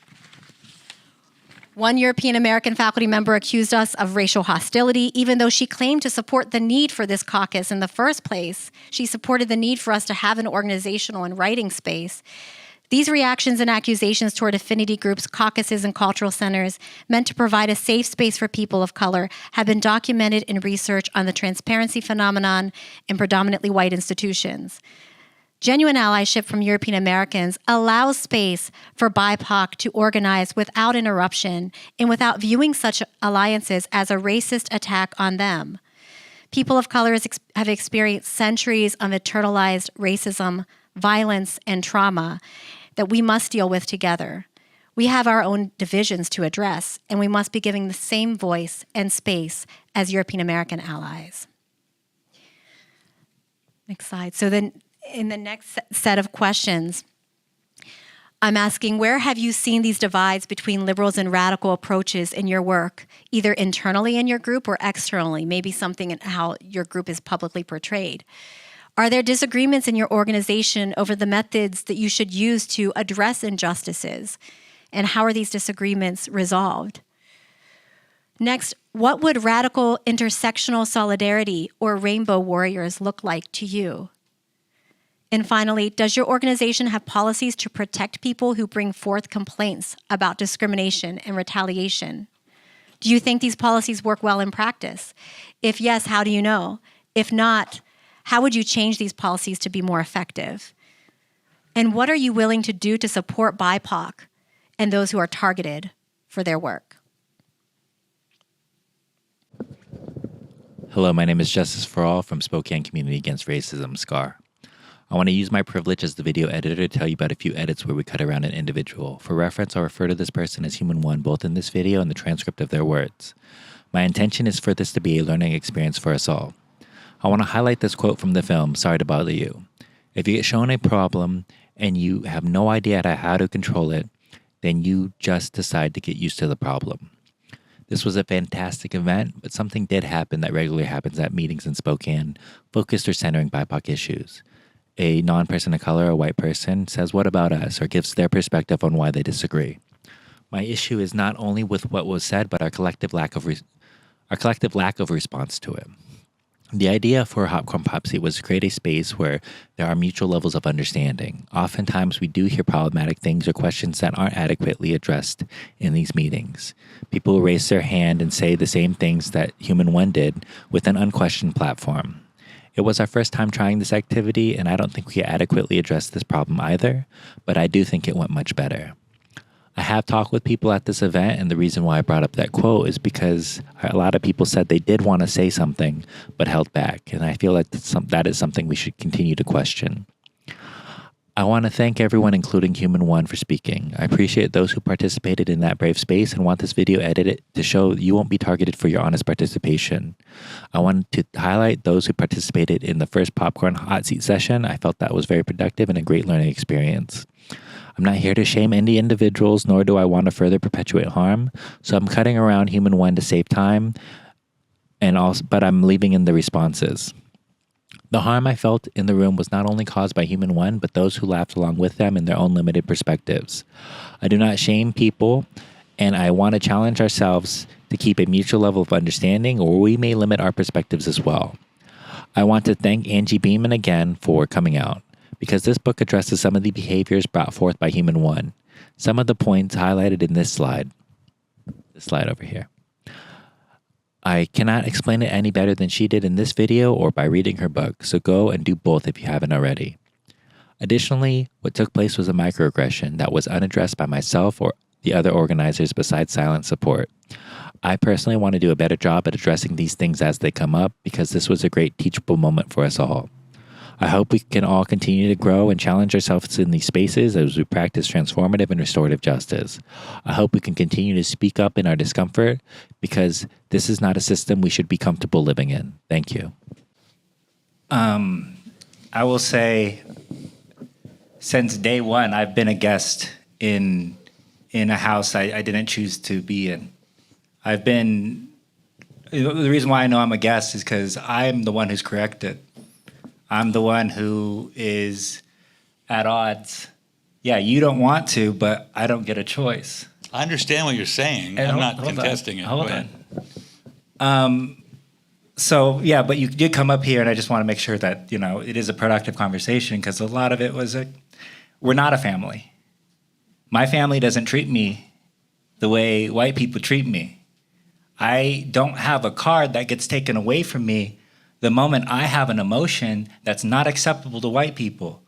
One European American faculty member accused us of racial hostility, even though she claimed to support the need for this caucus in the first place. She supported the need for us to have an organizational and writing space. These reactions and accusations toward affinity groups, caucuses, and cultural centers meant to provide a safe space for people of color have been documented in research on the transparency phenomenon in predominantly white institutions. Genuine allyship from European Americans allows space for BIPOC to organize without interruption and without viewing such alliances as a racist attack on them. People of color have experienced centuries of internalized racism, violence, and trauma that we must deal with together. We have our own divisions to address, and we must be giving the same voice and space as European American allies. Next slide. So then in the next set of questions, I'm asking, where have you seen these divides between liberals and radical approaches in your work, either internally in your group or externally, maybe something in how your group is publicly portrayed? Are there disagreements in your organization over the methods that you should use to address injustices? And how are these disagreements resolved? Next, what would radical intersectional solidarity or rainbow warriors look like to you? And finally, does your organization have policies to protect people who bring forth complaints about discrimination and retaliation? Do you think these policies work well in practice? If yes, how do you know? If not, how would you change these policies to be more effective? And what are you willing to do to support BIPOC and those who are targeted for their work? Hello, my name is Justice for All from Spokane Community Against Racism, SCAR. I want to use my privilege as the video editor to tell you about a few edits where we cut around an individual. For reference, I'll refer to this person as Human One, both in this video and the transcript of their words. My intention is for this to be a learning experience for us all. I want to highlight this quote from the film, Sorry to Bother You. If you get shown a problem and you have no idea how to control it, then you just decide to get used to the problem. This was a fantastic event, but something did happen that regularly happens at meetings in Spokane, focused or centering BIPOC issues. A non-person of color, a white person, says, "What about us?" or gives their perspective on why they disagree. My issue is not only with what was said, but our collective lack of response to it. The idea for Hopcorn Popsy was to create a space where there are mutual levels of understanding. Oftentimes, we do hear problematic things or questions that aren't adequately addressed in these meetings. People raise their hand and say the same things that Human One did with an unquestioned platform. It was our first time trying this activity, and I don't think we adequately addressed this problem either, but I do think it went much better. I have talked with people at this event, and the reason why I brought up that quote is because a lot of people said they did want to say something, but held back, and I feel like that is something we should continue to question. I want to thank everyone, including Human One, for speaking. I appreciate those who participated in that brave space and want this video edited to show you won't be targeted for your honest participation. I wanted to highlight those who participated in the first Popcorn Hot Seat session. I felt that was very productive and a great learning experience. I'm not here to shame any individuals, nor do I want to further perpetuate harm, so I'm cutting around Human One to save time, but I'm leaving in the responses. The harm I felt in the room was not only caused by Human One, but those who laughed along with them in their own limited perspectives. I do not shame people, and I want to challenge ourselves to keep a mutual level of understanding, or we may limit our perspectives as well. I want to thank Angie Beeman again for coming out, because this book addresses some of the behaviors brought forth by Human One. Some of the points highlighted in this slide over here. I cannot explain it any better than she did in this video or by reading her book, so go and do both if you haven't already. Additionally, what took place was a microaggression that was unaddressed by myself or the other organizers besides silent support. I personally want to do a better job at addressing these things as they come up, because this was a great teachable moment for us all. I hope we can all continue to grow and challenge ourselves in these spaces as we practice transformative and restorative justice. I hope we can continue to speak up in our discomfort, because this is not a system we should be comfortable living in. Thank you. I will say, since day one, I've been a guest in a house I didn't choose to be in. The reason why I know I'm a guest is because I'm the one who's corrected. I'm the one who is at odds. Yeah, you don't want to, but I don't get a choice. I understand what you're saying. I'm not contesting it. Hold on. So, yeah, but you did come up here, and I just want to make sure that, it is a productive conversation, because a lot of it was we're not a family. My family doesn't treat me the way white people treat me. I don't have a card that gets taken away from me the moment I have an emotion that's not acceptable to white people.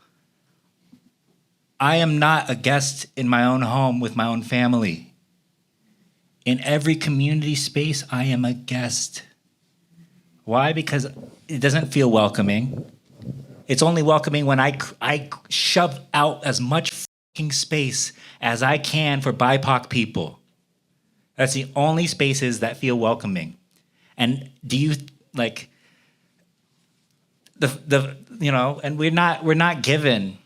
I am not a guest in my own home with my own family. In every community space, I am a guest. Why? Because it doesn't feel welcoming. It's only welcoming when I shove out as much fucking space as I can for BIPOC people. That's the only spaces that feel welcoming. And do you and we're not given,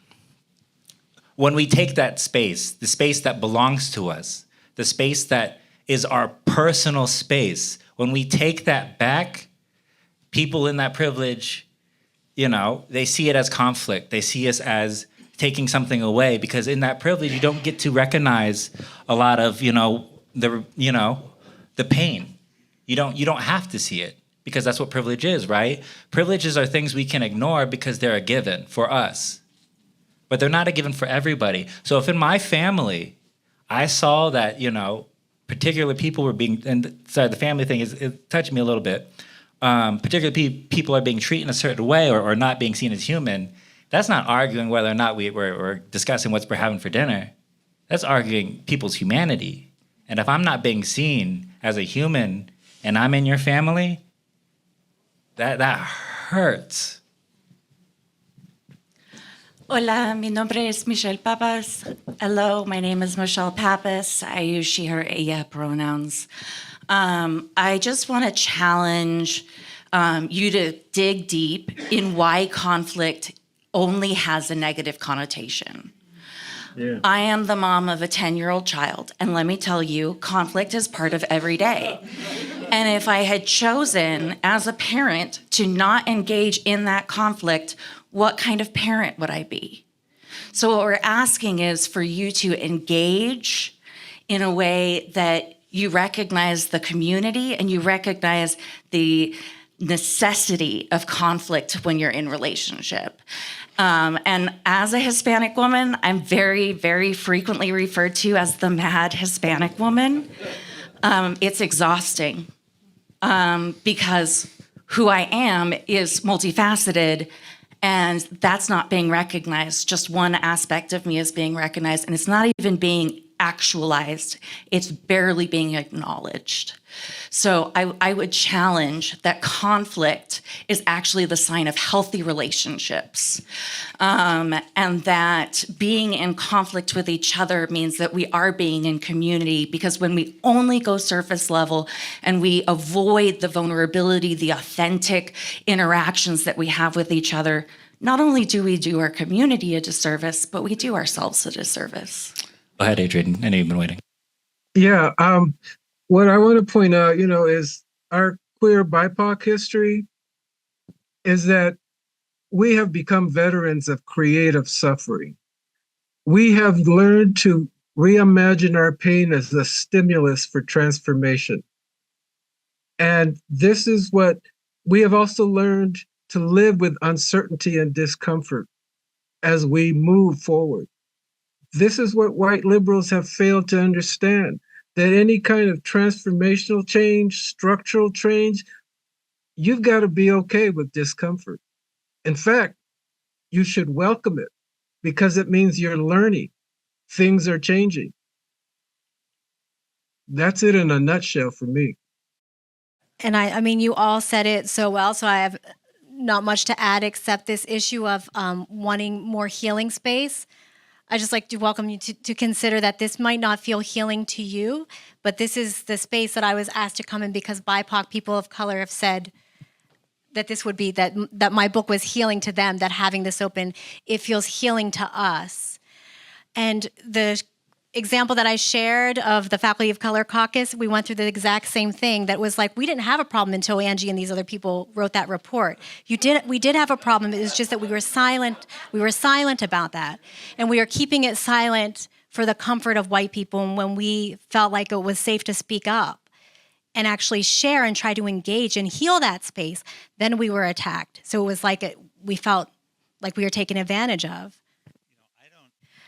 when we take that space, the space that belongs to us, the space that is our personal space, when we take that back, people in that privilege, they see it as conflict. They see us as taking something away, because in that privilege, you don't get to recognize a lot of, the pain. You don't have to see it, because that's what privilege is, right? Privileges are things we can ignore because they're a given for us, but they're not a given for everybody. So if in my family, I saw that, particular people were being, and sorry, the family thing it touched me a little bit. Particularly people are being treated in a certain way or not being seen as human. That's not arguing whether or not we're discussing what we're having for dinner. That's arguing people's humanity. And if I'm not being seen as a human and I'm in your family, that hurts. Hola, mi nombre es Michelle Papas. Hello, my name is Michelle Papas. I use she, her, ella pronouns. I just want to challenge you to dig deep in why conflict only has a negative connotation. Yeah. I am the mom of a 10-year-old child, and let me tell you, conflict is part of every day. And if I had chosen as a parent to not engage in that conflict, what kind of parent would I be? So what we're asking is for you to engage in a way that you recognize the community and you recognize the necessity of conflict when you're in relationship. And as a Hispanic woman, I'm very, very frequently referred to as the mad Hispanic woman. It's exhausting because who I am is multifaceted, and that's not being recognized. Just one aspect of me is being recognized, and it's not even being actualized. It's barely being acknowledged. So I would challenge that conflict is actually the sign of healthy relationships. And that being in conflict with each other means that we are being in community, because when we only go surface level and we avoid the vulnerability, the authentic interactions that we have with each other, not only do we do our community a disservice, but we do ourselves a disservice. Go ahead, Adrian. I know you've been waiting. Yeah. What I want to point out, is our queer BIPOC history is that we have become veterans of creative suffering. We have learned to reimagine our pain as a stimulus for transformation. And this is what we have also learned to live with uncertainty and discomfort as we move forward. This is what white liberals have failed to understand, that any kind of transformational change, structural change, you've got to be okay with discomfort. In fact, you should welcome it because it means you're learning. Things are changing. That's it in a nutshell for me. And I mean, you all said it so well, so I have not much to add except this issue of wanting more healing space. I just like to welcome you to consider that this might not feel healing to you, but this is the space that I was asked to come in because BIPOC people of color have said that this would be, that my book was healing to them, that having this open, it feels healing to us. And the example that I shared of the Faculty of Color Caucus, we went through the exact same thing that was like, we didn't have a problem until Angie and these other people wrote that report. We did have a problem. It was just that we were silent. We were silent about that. And we are keeping it silent for the comfort of white people. And when we felt like it was safe to speak up and actually share and try to engage and heal that space, then we were attacked. So it was like we felt like we were taken advantage of.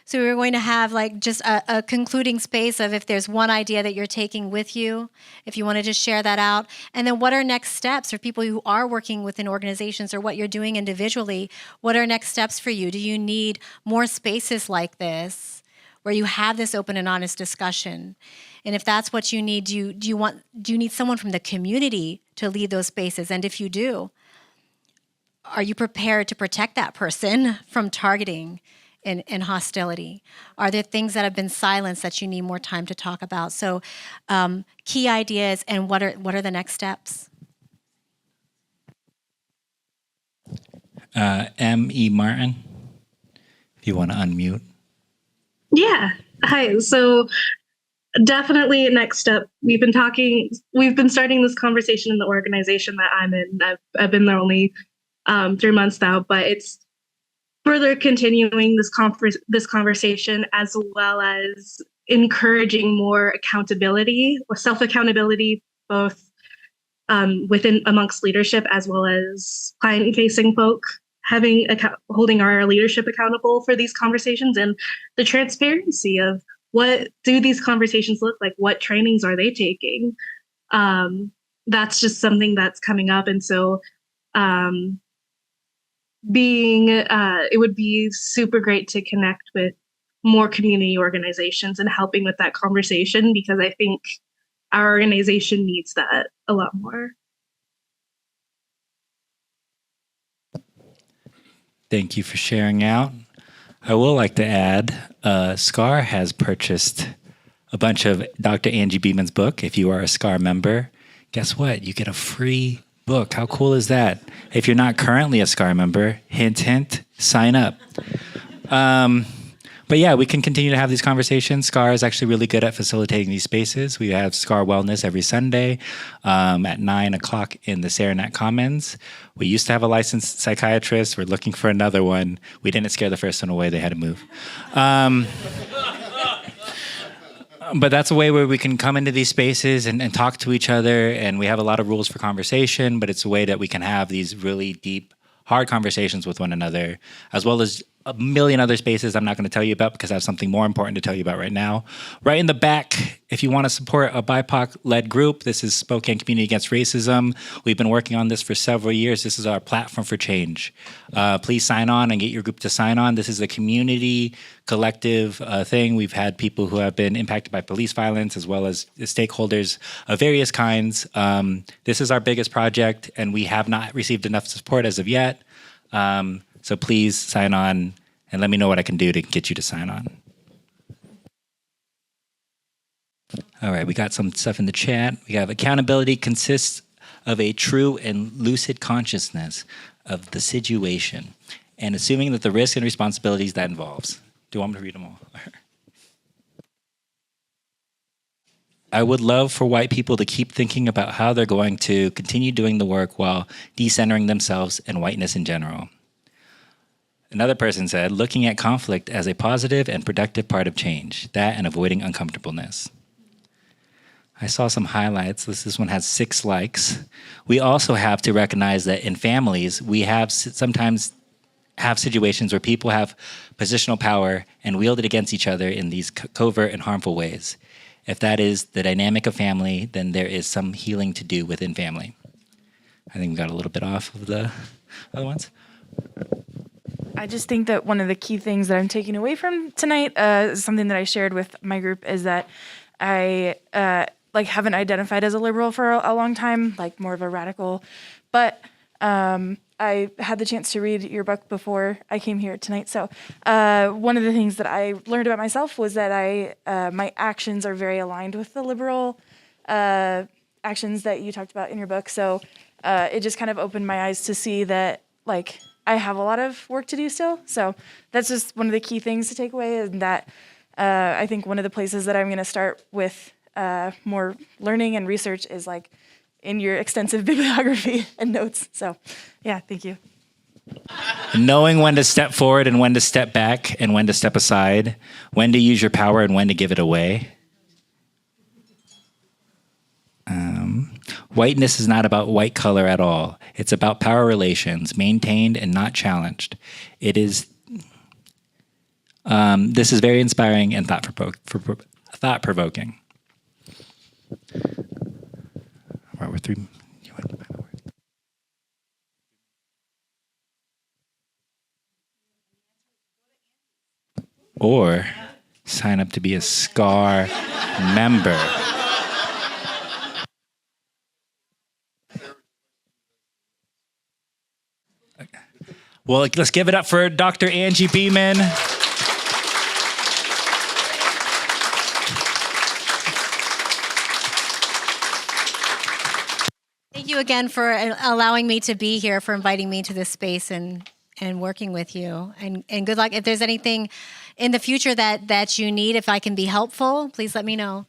So we were going to have like just a concluding space of if there's one idea that you're taking with you, if you want to just share that out. And then what are next steps for people who are working within organizations or what you're doing individually? What are next steps for you? Do you need more spaces like this where you have this open and honest discussion? And if that's what you need, do you need someone from the community to lead those spaces? And if you do, are you prepared to protect that person from targeting and hostility? Are there things that have been silenced that you need more time to talk about? So key ideas and what are the next steps? M.E. Martin, if you want to unmute. Yeah. Hi. So definitely next step. We've been starting this conversation in the organization that I'm in. I've been there only 3 months now, but it's further continuing this conversation as well as encouraging more accountability or self-accountability, both within amongst leadership as well as client-facing folk, holding our leadership accountable for these conversations and the transparency of what do these conversations look like? What trainings are they taking? That's just something that's coming up. And so it would be super great to connect with more community organizations and helping with that conversation, because I think our organization needs that a lot more. Thank you for sharing out. I will like to add, SCAR has purchased a bunch of Dr. Angie Beeman's book. If you are a SCAR member, guess what? You get a free book. How cool is that? If you're not currently a SCAR member, hint, hint, sign up. But yeah, we can continue to have these conversations. SCAR is actually really good at facilitating these spaces. We have SCAR Wellness every Sunday at 9 o'clock in the Saranac Commons. We used to have a licensed psychiatrist. We're looking for another one. We didn't scare the first one away. They had to move. But that's a way where we can come into these spaces and talk to each other. And we have a lot of rules for conversation, but it's a way that we can have these really deep, hard conversations with one another, as well as a million other spaces I'm not going to tell you about because I have something more important to tell you about right now. Right in the back, if you want to support a BIPOC-led group, this is Spokane Community Against Racism. We've been working on this for several years. This is our platform for change. Please sign on and get your group to sign on. This is a community collective thing. We've had people who have been impacted by police violence as well as stakeholders of various kinds. This is our biggest project, and we have not received enough support as of yet. So please sign on and let me know what I can do to get you to sign on. All right, we got some stuff in the chat. We have accountability consists of a true and lucid consciousness of the situation and assuming that the risks and responsibilities that involves. Do you want me to read them all? I would love for white people to keep thinking about how they're going to continue doing the work while decentering themselves and whiteness in general. Another person said, looking at conflict as a positive and productive part of change, that and avoiding uncomfortableness. I saw some highlights. This one has 6 likes. We also have to recognize that in families, we have sometimes have situations where people have positional power and wield it against each other in these covert and harmful ways. If that is the dynamic of family, then there is some healing to do within family. I think we got a little bit off of the other ones. I just think that one of the key things that I'm taking away from tonight, something that I shared with my group, is that I haven't identified as a liberal for a long time, like more of a radical. But I had the chance to read your book before I came here tonight. So one of the things that I learned about myself was that my actions are very aligned with the liberal actions that you talked about in your book. So it just kind of opened my eyes to see that, like, I have a lot of work to do still. So that's just one of the key things to take away, and that I think one of the places that I'm going to start with more learning and research is like in your extensive bibliography and notes. So yeah, thank you. Knowing when to step forward and when to step back and when to step aside, when to use your power and when to give it away. Whiteness is not about white color at all. It's about power relations, maintained and not challenged. It is. This is very inspiring and thought-provoking. Right, we're 3. Or sign up to be a SCAR member. Well, let's give it up for Dr. Angie Beeman. Thank you again for allowing me to be here, for inviting me to this space and working with you. And good luck. If there's anything in the future that you need, if I can be helpful, please let me know.